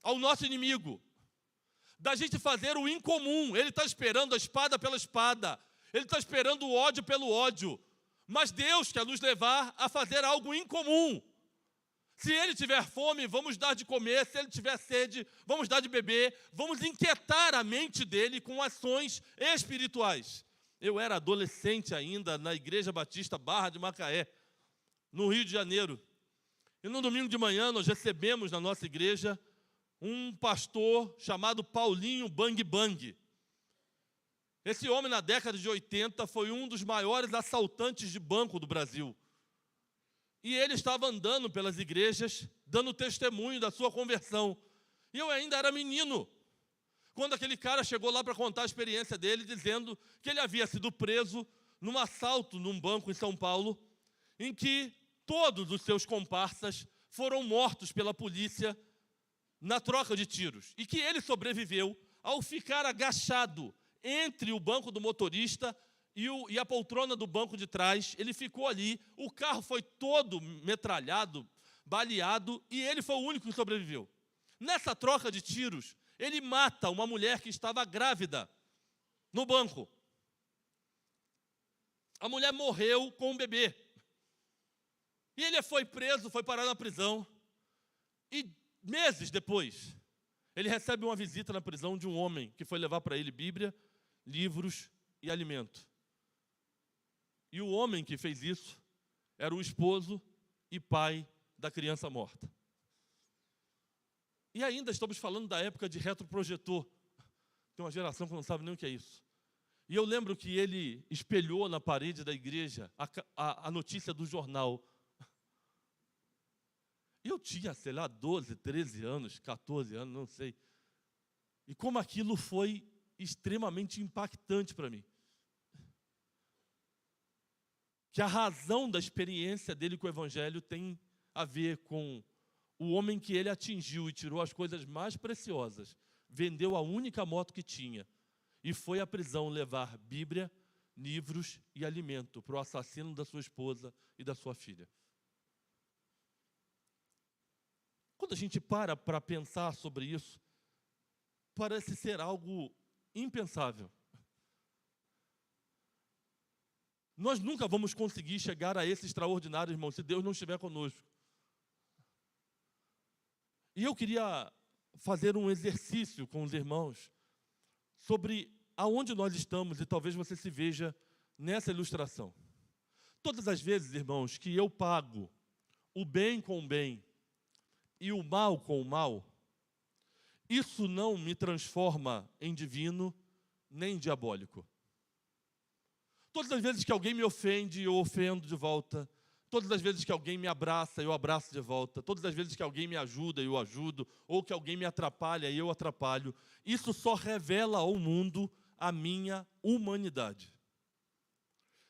ao nosso inimigo, da gente fazer o incomum. Ele está esperando a espada pela espada, ele está esperando o ódio pelo ódio, mas Deus quer nos levar a fazer algo incomum. Se ele tiver fome, vamos dar de comer. Se ele tiver sede, vamos dar de beber. Vamos inquietar a mente dele com ações espirituais. Eu era adolescente ainda na Igreja Batista Barra de Macaé, no Rio de Janeiro. E no domingo de manhã nós recebemos na nossa igreja um pastor chamado Paulinho Bang Bang. Esse homem, na década de 80, foi um dos maiores assaltantes de banco do Brasil. E ele estava andando pelas igrejas, dando testemunho da sua conversão. E eu ainda era menino, quando aquele cara chegou lá para contar a experiência dele, dizendo que ele havia sido preso num assalto num banco em São Paulo, em que todos os seus comparsas foram mortos pela polícia na troca de tiros. E que ele sobreviveu ao ficar agachado entre o banco do motorista e a poltrona do banco de trás. Ele ficou ali, o carro foi todo metralhado, baleado, e ele foi o único que sobreviveu. Nessa troca de tiros, ele mata uma mulher que estava grávida no banco. A mulher morreu com um bebê. E ele foi preso, foi parar na prisão. E meses depois, ele recebe uma visita na prisão de um homem que foi levar para ele Bíblia, livros e alimento. E o homem que fez isso era o esposo e pai da criança morta. E ainda estamos falando da época de retroprojetor. Tem uma geração que não sabe nem o que é isso. E eu lembro que ele espelhou na parede da igreja a notícia do jornal. E eu tinha, sei lá, 12, 13 anos, 14 anos, não sei. E como aquilo foi extremamente impactante para mim. Que a razão da experiência dele com o Evangelho tem a ver com o homem que ele atingiu e tirou as coisas mais preciosas, vendeu a única moto que tinha e foi à prisão levar Bíblia, livros e alimento para o assassino da sua esposa e da sua filha. Quando a gente para pensar sobre isso, parece ser algo impensável. Nós nunca vamos conseguir chegar a esse extraordinário, irmão, se Deus não estiver conosco. E eu queria fazer um exercício com os irmãos sobre aonde nós estamos, e talvez você se veja nessa ilustração. Todas as vezes, irmãos, que eu pago o bem com o bem e o mal com o mal, isso não me transforma em divino nem diabólico. Todas as vezes que alguém me ofende, eu ofendo de volta. Todas as vezes que alguém me abraça, eu abraço de volta. Todas as vezes que alguém me ajuda, eu ajudo. Ou que alguém me atrapalha, eu atrapalho. Isso só revela ao mundo a minha humanidade.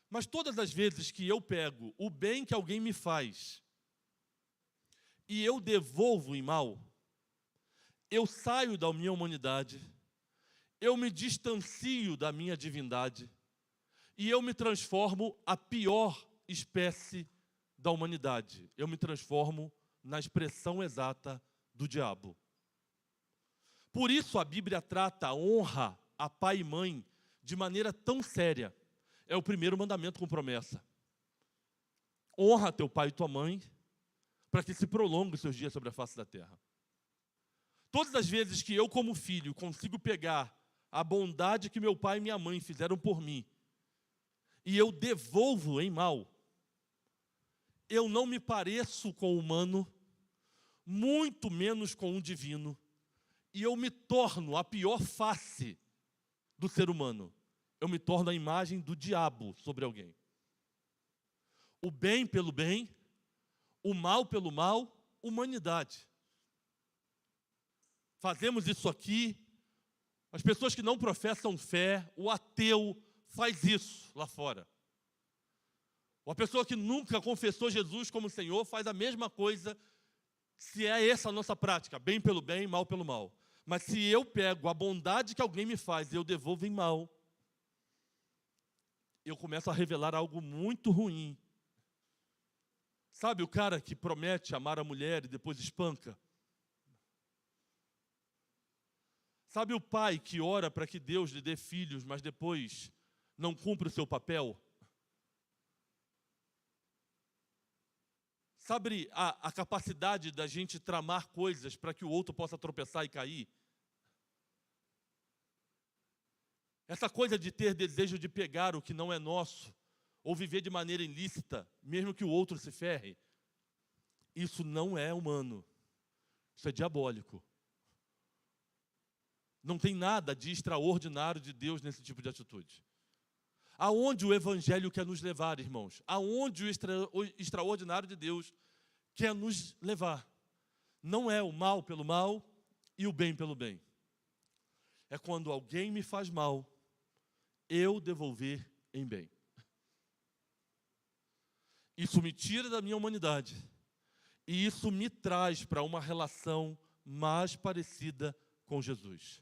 Mas todas as vezes que eu pego o bem que alguém me faz e eu devolvo em mal, eu saio da minha humanidade, eu me distancio da minha divindade, e eu me transformo a pior espécie da humanidade. Eu me transformo na expressão exata do diabo. Por isso a Bíblia trata a honra a pai e mãe de maneira tão séria. É o primeiro mandamento com promessa. Honra teu pai e tua mãe, para que se prolongue os seus dias sobre a face da terra. Todas as vezes que eu, como filho, consigo pegar a bondade que meu pai e minha mãe fizeram por mim, e eu devolvo em mal, eu não me pareço com o humano, muito menos com o divino, e eu me torno a pior face do ser humano. Eu me torno a imagem do diabo sobre alguém. O bem pelo bem, o mal pelo mal, humanidade. Fazemos isso aqui. As pessoas que não professam fé, o ateu faz isso lá fora. Uma pessoa que nunca confessou Jesus como Senhor faz a mesma coisa, se é essa a nossa prática, bem pelo bem, mal pelo mal. Mas se eu pego a bondade que alguém me faz e eu devolvo em mal, eu começo a revelar algo muito ruim. Sabe o cara que promete amar a mulher e depois espanca? Sabe o pai que ora para que Deus lhe dê filhos, mas depois não cumpre o seu papel? Sabe a capacidade da gente tramar coisas para que o outro possa tropeçar e cair? Essa coisa de ter desejo de pegar o que não é nosso, ou viver de maneira ilícita, mesmo que o outro se ferre, isso não é humano. Isso é diabólico. Não tem nada de extraordinário de Deus nesse tipo de atitude. Aonde o Evangelho quer nos levar, irmãos? Aonde o extraordinário de Deus quer nos levar? Não é o mal pelo mal e o bem pelo bem. É quando alguém me faz mal, eu devolver em bem. Isso me tira da minha humanidade. E isso me traz para uma relação mais parecida com Jesus.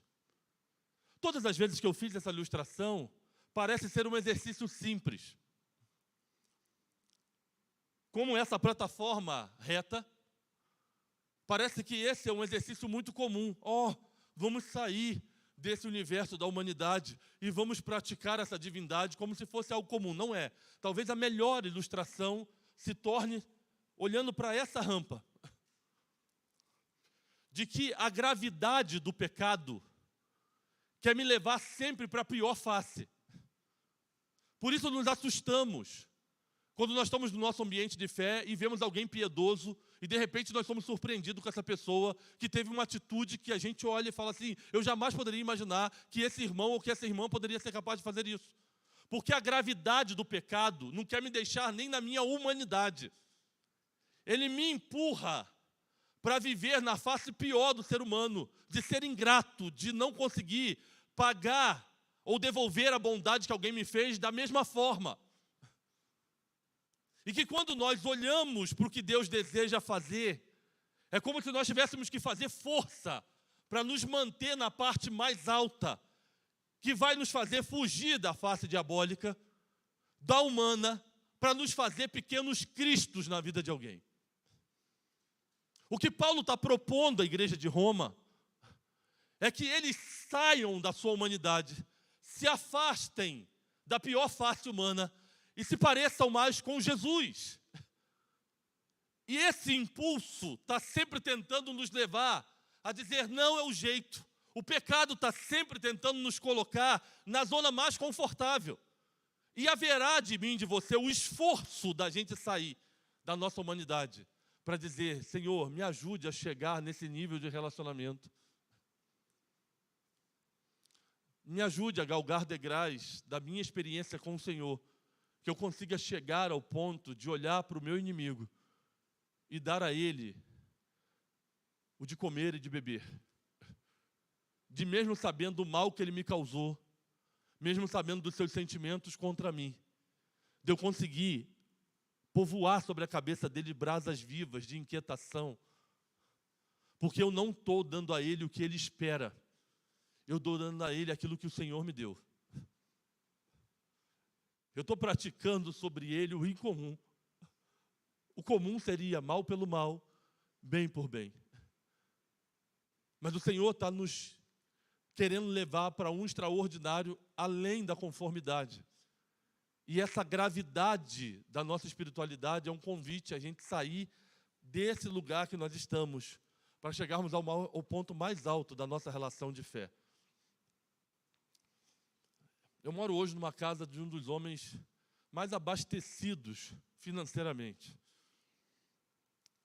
Todas as vezes que eu fiz essa ilustração, parece ser um exercício simples. Como essa plataforma reta, parece que esse é um exercício muito comum. Vamos sair desse universo da humanidade e vamos praticar essa divindade como se fosse algo comum. Não é. Talvez a melhor ilustração se torne olhando para essa rampa, de que a gravidade do pecado quer me levar sempre para a pior face. Por isso nos assustamos quando nós estamos no nosso ambiente de fé e vemos alguém piedoso e de repente nós somos surpreendidos com essa pessoa que teve uma atitude que a gente olha e fala assim, eu jamais poderia imaginar que esse irmão ou que essa irmã poderia ser capaz de fazer isso. Porque a gravidade do pecado não quer me deixar nem na minha humanidade. Ele me empurra para viver na face pior do ser humano, de ser ingrato, de não conseguir pagar ou devolver a bondade que alguém me fez da mesma forma. E que quando nós olhamos para o que Deus deseja fazer, é como se nós tivéssemos que fazer força para nos manter na parte mais alta, que vai nos fazer fugir da face diabólica, da humana, para nos fazer pequenos cristos na vida de alguém. O que Paulo está propondo à igreja de Roma é que eles saiam da sua humanidade, se afastem da pior face humana e se pareçam mais com Jesus. E esse impulso está sempre tentando nos levar a dizer, não é o jeito. O pecado está sempre tentando nos colocar na zona mais confortável. E haverá de mim, de você, o esforço da gente sair da nossa humanidade para dizer, Senhor, me ajude a chegar nesse nível de relacionamento. Me ajude a galgar degraus da minha experiência com o Senhor, que eu consiga chegar ao ponto de olhar para o meu inimigo e dar a ele o de comer e de beber. De mesmo sabendo o mal que ele me causou, mesmo sabendo dos seus sentimentos contra mim, de eu conseguir povoar sobre a cabeça dele brasas vivas de inquietação, porque eu não estou dando a ele o que ele espera, eu estou dando a ele aquilo que o Senhor me deu. Eu estou praticando sobre ele o incomum. O comum seria mal pelo mal, bem por bem. Mas o Senhor está nos querendo levar para um extraordinário além da conformidade. E essa gravidade da nossa espiritualidade é um convite a gente sair desse lugar que nós estamos, para chegarmos ao ponto mais alto da nossa relação de fé. Eu moro hoje numa casa de um dos homens mais abastecidos financeiramente.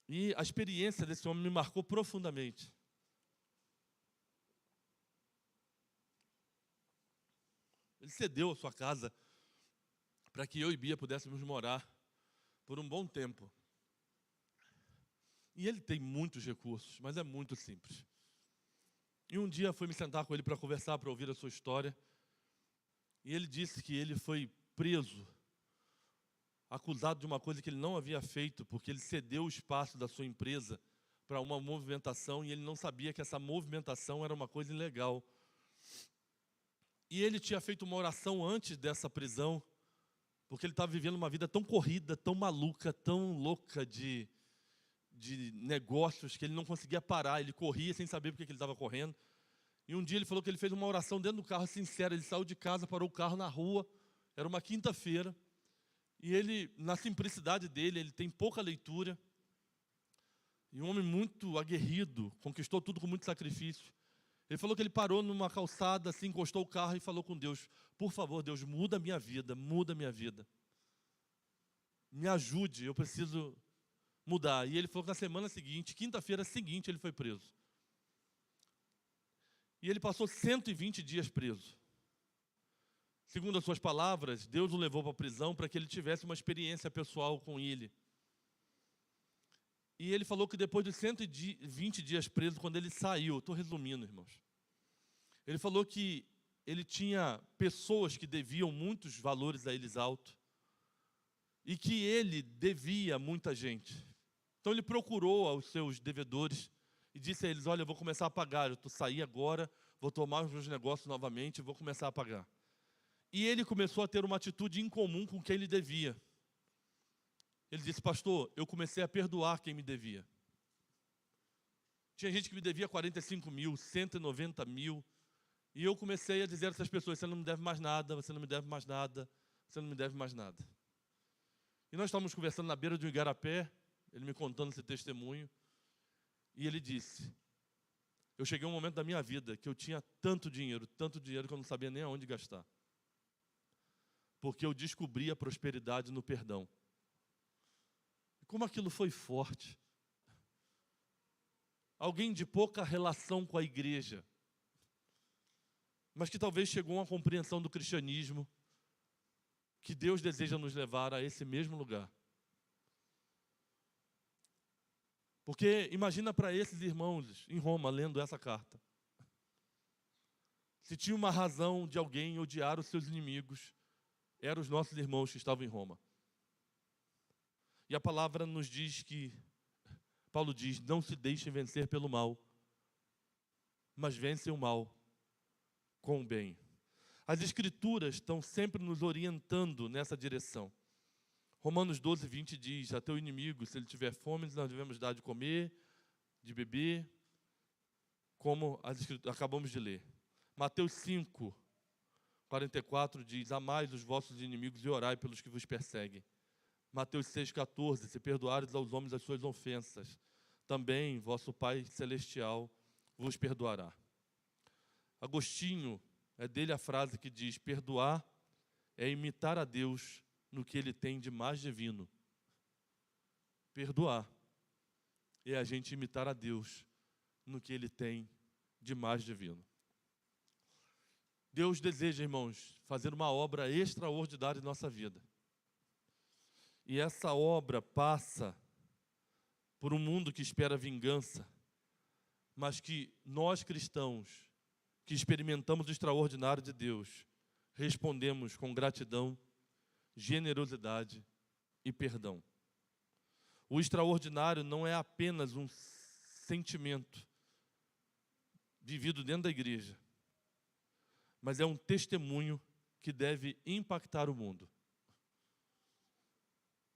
E a experiência desse homem me marcou profundamente. Ele cedeu a sua casa para que eu e Bia pudéssemos morar por um bom tempo. E ele tem muitos recursos, mas é muito simples. E um dia fui me sentar com ele para conversar, para ouvir a sua história. E ele disse que ele foi preso, acusado de uma coisa que ele não havia feito, porque ele cedeu o espaço da sua empresa para uma movimentação e ele não sabia que essa movimentação era uma coisa ilegal. E ele tinha feito uma oração antes dessa prisão, porque ele estava vivendo uma vida tão corrida, tão maluca, tão louca de negócios, que ele não conseguia parar, ele corria sem saber porque que ele estava correndo. E um dia ele falou que ele fez uma oração dentro do carro sincera, ele saiu de casa, parou o carro na rua, era uma quinta-feira, e ele, na simplicidade dele, ele tem pouca leitura, e um homem muito aguerrido, conquistou tudo com muito sacrifício. Ele falou que ele parou numa calçada, assim, encostou o carro e falou com Deus: por favor, Deus, muda a minha vida, muda a minha vida. Me ajude, eu preciso mudar. E ele falou que na semana seguinte, quinta-feira seguinte, ele foi preso. E ele passou 120 dias preso. Segundo as suas palavras, Deus o levou para a prisão para que ele tivesse uma experiência pessoal com ele. E ele falou que depois de 120 dias preso, quando ele saiu, estou resumindo, irmãos, ele falou que ele tinha pessoas que deviam muitos valores a eles alto e que ele devia a muita gente. Então ele procurou aos seus devedores e disse a eles: olha, eu vou começar a pagar, eu saí agora, vou tomar os meus negócios novamente e vou começar a pagar. E ele começou a ter uma atitude incomum com quem ele devia. Ele disse: pastor, eu comecei a perdoar quem me devia. Tinha gente que me devia 45 mil, 190 mil, e eu comecei a dizer a essas pessoas: você não me deve mais nada, você não me deve mais nada, você não me deve mais nada. E nós estávamos conversando na beira de um igarapé, ele me contando esse testemunho, e ele disse: eu cheguei a um momento da minha vida que eu tinha tanto dinheiro que eu não sabia nem aonde gastar. Porque eu descobri a prosperidade no perdão. E como aquilo foi forte. Alguém de pouca relação com a igreja, mas que talvez chegou a uma compreensão do cristianismo, que Deus deseja nos levar a esse mesmo lugar. Porque imagina para esses irmãos em Roma lendo essa carta. Se tinha uma razão de alguém odiar os seus inimigos, eram os nossos irmãos que estavam em Roma. E a palavra nos diz que, Paulo diz: não se deixem vencer pelo mal, mas vencem o mal com o bem. As Escrituras estão sempre nos orientando nessa direção. Romanos 12, 20 diz: a teu inimigo, se ele tiver fome, nós devemos dar de comer, de beber, como acabamos de ler. Mateus 5, 44 diz: amai os vossos inimigos e orai pelos que vos perseguem. Mateus 6, 14: se perdoares aos homens as suas ofensas, também vosso Pai Celestial vos perdoará. Agostinho, é dele a frase que diz: perdoar é imitar a Deus no que Ele tem de mais divino. Perdoar é a gente imitar a Deus no que Ele tem de mais divino. Deus deseja, irmãos, fazer uma obra extraordinária em nossa vida. E essa obra passa por um mundo que espera vingança, mas que nós cristãos, que experimentamos o extraordinário de Deus, respondemos com gratidão, generosidade e perdão. O extraordinário não é apenas um sentimento vivido dentro da igreja, mas é um testemunho que deve impactar o mundo.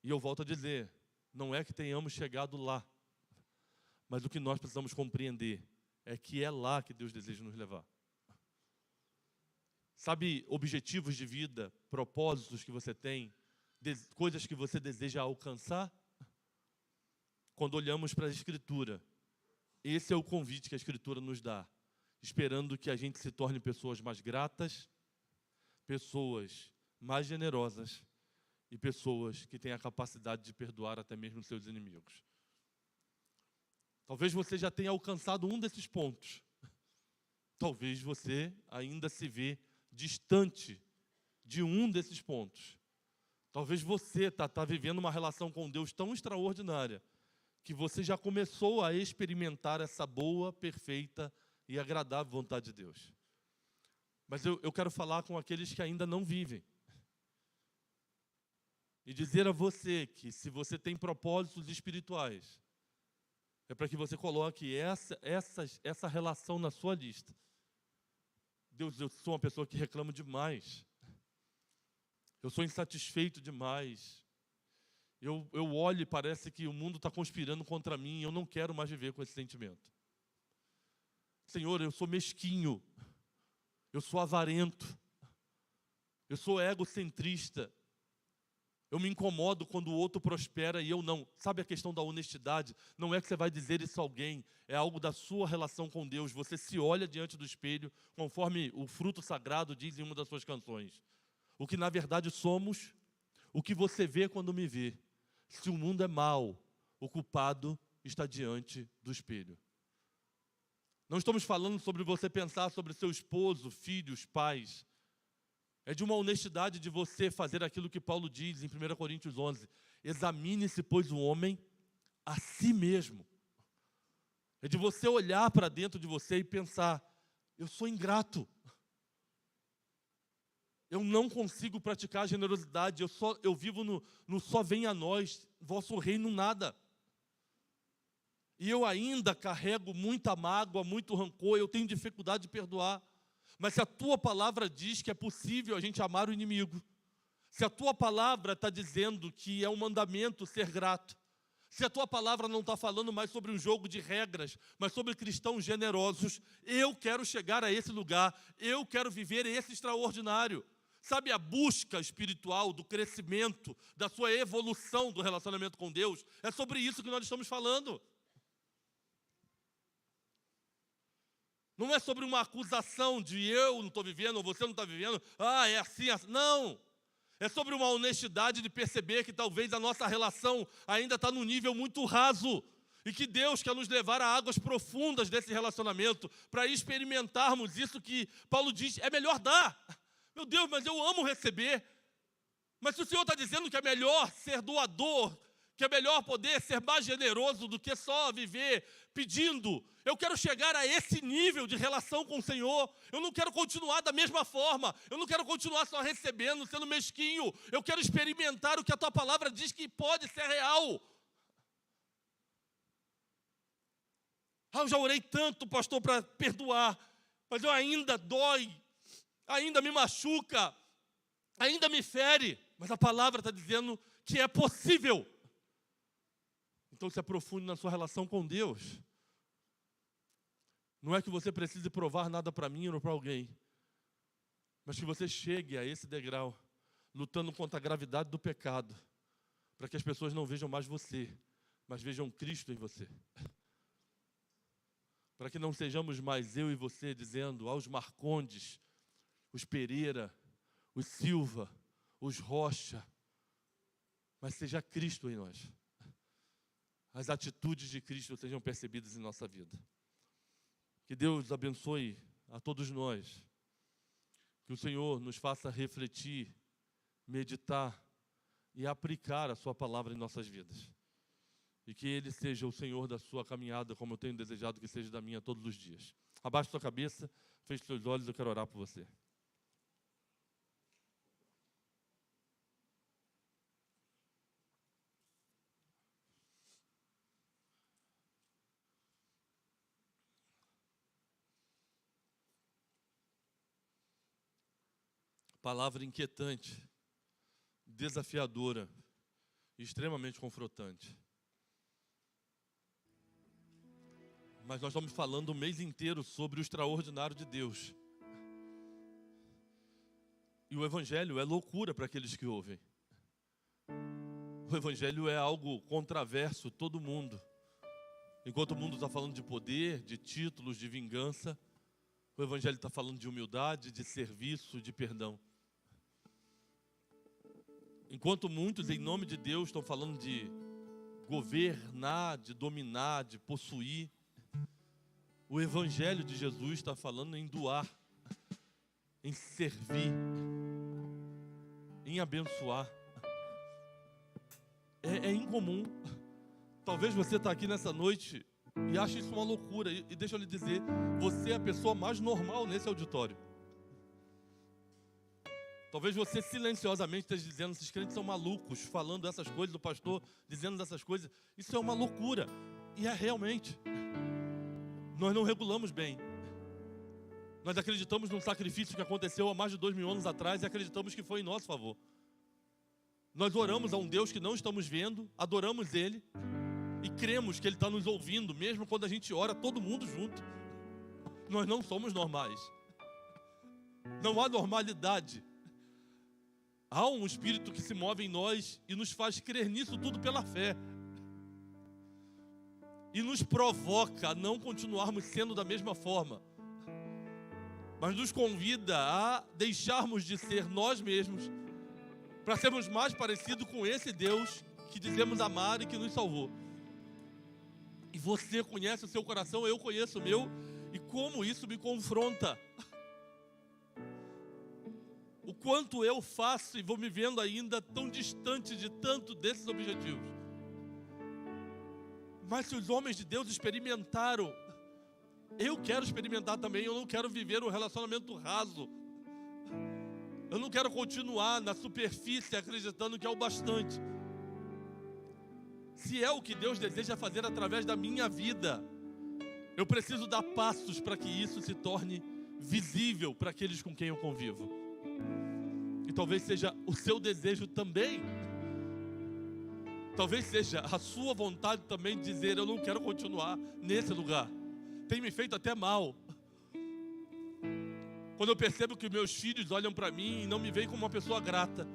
E eu volto a dizer, não é que tenhamos chegado lá, mas o que nós precisamos compreender é que é lá que Deus deseja nos levar. Sabe, objetivos de vida propósitos que você tem, coisas que você deseja alcançar? Quando olhamos para a Escritura, esse é o convite que a Escritura nos dá, esperando que a gente se torne pessoas mais gratas, pessoas mais generosas e pessoas que têm a capacidade de perdoar até mesmo seus inimigos. Talvez você já tenha alcançado um desses pontos. Talvez você ainda se vê distante de um desses pontos. Talvez você está vivendo uma relação com Deus tão extraordinária que você já começou a experimentar essa boa, perfeita e agradável vontade de Deus. Mas eu quero falar com aqueles que ainda não vivem. E dizer a você que se você tem propósitos espirituais, é para que você coloque essa relação na sua lista. Deus, eu sou uma pessoa que reclama demais. Eu sou insatisfeito demais. Eu olho e parece que o mundo está conspirando contra mim e eu não quero mais viver com esse sentimento. Senhor, eu sou mesquinho. Eu sou avarento. Eu sou egocentrista. Eu me incomodo quando o outro prospera e eu não. Sabe a questão da honestidade? Não é que você vai dizer isso a alguém, é algo da sua relação com Deus. Você se olha diante do espelho, conforme o fruto sagrado diz em uma das suas canções. O que na verdade somos, o que você vê quando me vê. Se o mundo é mau, o culpado está diante do espelho. Não estamos falando sobre você pensar sobre seu esposo, filhos, pais. É de uma honestidade de você fazer aquilo que Paulo diz em 1 Coríntios 11. Examine-se, pois, o homem a si mesmo. É de você olhar para dentro de você e pensar, eu sou ingrato. Eu não consigo praticar a generosidade, eu vivo no só venha a nós, vosso reino nada. E eu ainda carrego muita mágoa, muito rancor, eu tenho dificuldade de perdoar. Mas se a tua palavra diz que é possível a gente amar o inimigo, se a tua palavra está dizendo que é um mandamento ser grato, se a tua palavra não está falando mais sobre um jogo de regras, mas sobre cristãos generosos, eu quero chegar a esse lugar, eu quero viver esse extraordinário. Sabe, a busca espiritual, do crescimento, da sua evolução do relacionamento com Deus, é sobre isso que nós estamos falando. Não é sobre uma acusação de eu não estou vivendo, ou você não está vivendo, é assim, assim. Não. É sobre uma honestidade de perceber que talvez a nossa relação ainda está num nível muito raso. E que Deus quer nos levar a águas profundas desse relacionamento, para experimentarmos isso que Paulo diz, é melhor dar. Meu Deus, mas eu amo receber. Mas se o Senhor está dizendo que é melhor ser doador, que é melhor poder ser mais generoso do que só viver pedindo. Eu quero chegar a esse nível de relação com o Senhor. Eu não quero continuar da mesma forma. Eu não quero continuar só recebendo, sendo mesquinho. Eu quero experimentar o que a tua palavra diz que pode ser real. Eu já orei tanto, pastor, para perdoar, mas eu ainda dói, ainda me machuca, ainda me fere. Mas a palavra está dizendo que é possível. Então se aprofunde na sua relação com Deus. Não é que você precise provar nada para mim ou para alguém, mas que você chegue a esse degrau, lutando contra a gravidade do pecado, para que as pessoas não vejam mais você, mas vejam Cristo em você. Para que não sejamos mais eu e você dizendo aos Marcondes, os Pereira, os Silva, os Rocha, mas seja Cristo em nós. As atitudes de Cristo sejam percebidas em nossa vida. Que Deus abençoe a todos nós. Que o Senhor nos faça refletir, meditar e aplicar a sua palavra em nossas vidas. E que Ele seja o Senhor da sua caminhada, como eu tenho desejado que seja da minha todos os dias. Abaixe sua cabeça, feche seus olhos, eu quero orar por você. Palavra inquietante, desafiadora, extremamente confrontante. Mas nós estamos falando o mês inteiro sobre o extraordinário de Deus. E o Evangelho é loucura para aqueles que ouvem. O Evangelho é algo controverso, todo mundo. Enquanto o mundo está falando de poder, de títulos, de vingança, o Evangelho está falando de humildade, de serviço, de perdão. Enquanto muitos, em nome de Deus, estão falando de governar, de dominar, de possuir, o Evangelho de Jesus está falando em doar, em servir, em abençoar. É incomum. Talvez você está aqui nessa noite e ache isso uma loucura. E deixa eu lhe dizer, você é a pessoa mais normal nesse auditório. Talvez você silenciosamente esteja dizendo, esses crentes são malucos, falando essas coisas, o pastor dizendo essas coisas. Isso é uma loucura. E é realmente. Nós não regulamos bem. Nós acreditamos num sacrifício que aconteceu há mais de 2000 anos atrás e acreditamos que foi em nosso favor. Nós oramos a um Deus que não estamos vendo, adoramos Ele e cremos que Ele está nos ouvindo, mesmo quando a gente ora todo mundo junto. Nós não somos normais. Não há normalidade. Há um Espírito que se move em nós e nos faz crer nisso tudo pela fé. E nos provoca a não continuarmos sendo da mesma forma. Mas nos convida a deixarmos de ser nós mesmos para sermos mais parecidos com esse Deus que dizemos amar e que nos salvou. E você conhece o seu coração, eu conheço o meu, e como isso me confronta. O quanto eu faço e vou me vendo ainda tão distante de tanto desses objetivos. Mas se os homens de Deus experimentaram, eu quero experimentar também. Eu não quero viver um relacionamento raso. Eu não quero continuar na superfície acreditando que é o bastante. Se é o que Deus deseja fazer através da minha vida, eu preciso dar passos para que isso se torne visível para aqueles com quem eu convivo. E talvez seja o seu desejo também. Talvez seja a sua vontade também de dizer, eu não quero continuar nesse lugar. Tem me feito até mal. Quando eu percebo que meus filhos olham para mim e não me veem como uma pessoa grata.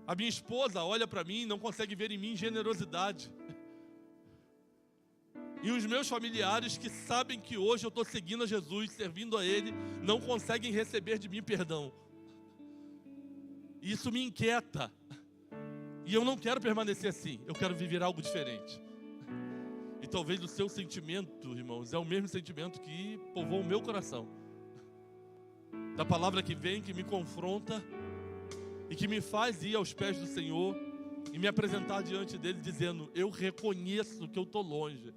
A minha esposa olha para mim e não consegue ver em mim generosidade. E os meus familiares que sabem que hoje eu estou seguindo a Jesus, servindo a Ele, não conseguem receber de mim perdão. E isso me inquieta. E eu não quero permanecer assim. Eu quero viver algo diferente. E talvez o seu sentimento, irmãos, é o mesmo sentimento que povoa o meu coração. Da palavra que vem, que me confronta e que me faz ir aos pés do Senhor e me apresentar diante dele dizendo, eu reconheço que eu estou longe.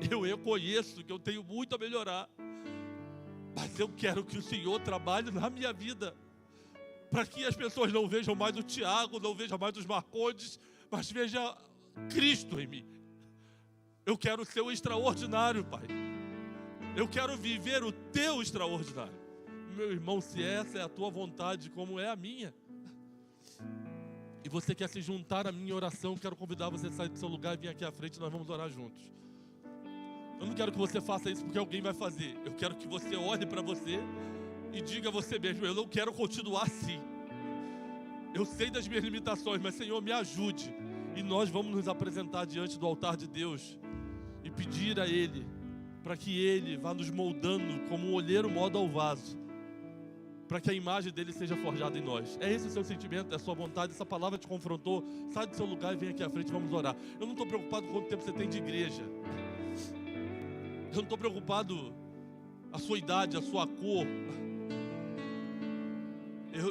Eu reconheço que eu tenho muito a melhorar. Mas eu quero que o Senhor trabalhe na minha vida. Para que as pessoas não vejam mais o Tiago, não vejam mais os Marcondes, mas vejam Cristo em mim. Eu quero ser o extraordinário, Pai. Eu quero viver o teu extraordinário. Meu irmão, se essa é a tua vontade, como é a minha, e você quer se juntar à minha oração, quero convidar você a sair do seu lugar e vir aqui à frente, nós vamos orar juntos. Eu não quero que você faça isso porque alguém vai fazer. Eu quero que você olhe para você e diga a você mesmo, eu não quero continuar assim. Eu sei das minhas limitações, mas Senhor, me ajude. E nós vamos nos apresentar diante do altar de Deus e pedir a Ele, para que Ele vá nos moldando como um olheiro molda ao vaso, para que a imagem dele seja forjada em nós. É esse o seu sentimento, é a sua vontade, essa palavra te confrontou, sai do seu lugar e vem aqui à frente, vamos orar. Eu não estou preocupado com quanto tempo você tem de igreja. Eu não estou preocupado a sua idade, a sua cor.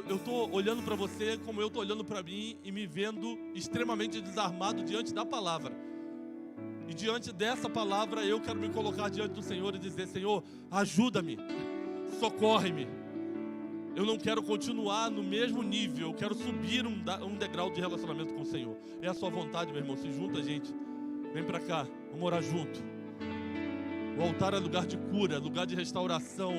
Eu estou olhando para você como eu estou olhando para mim e me vendo extremamente desarmado diante da palavra. E diante dessa palavra eu quero me colocar diante do Senhor e dizer, Senhor, ajuda-me, socorre-me. Eu não quero continuar no mesmo nível, eu quero subir um degrau de relacionamento com o Senhor. É a sua vontade, meu irmão, se junta a gente. Vem para cá, vamos orar junto. O altar é lugar de cura, lugar de restauração,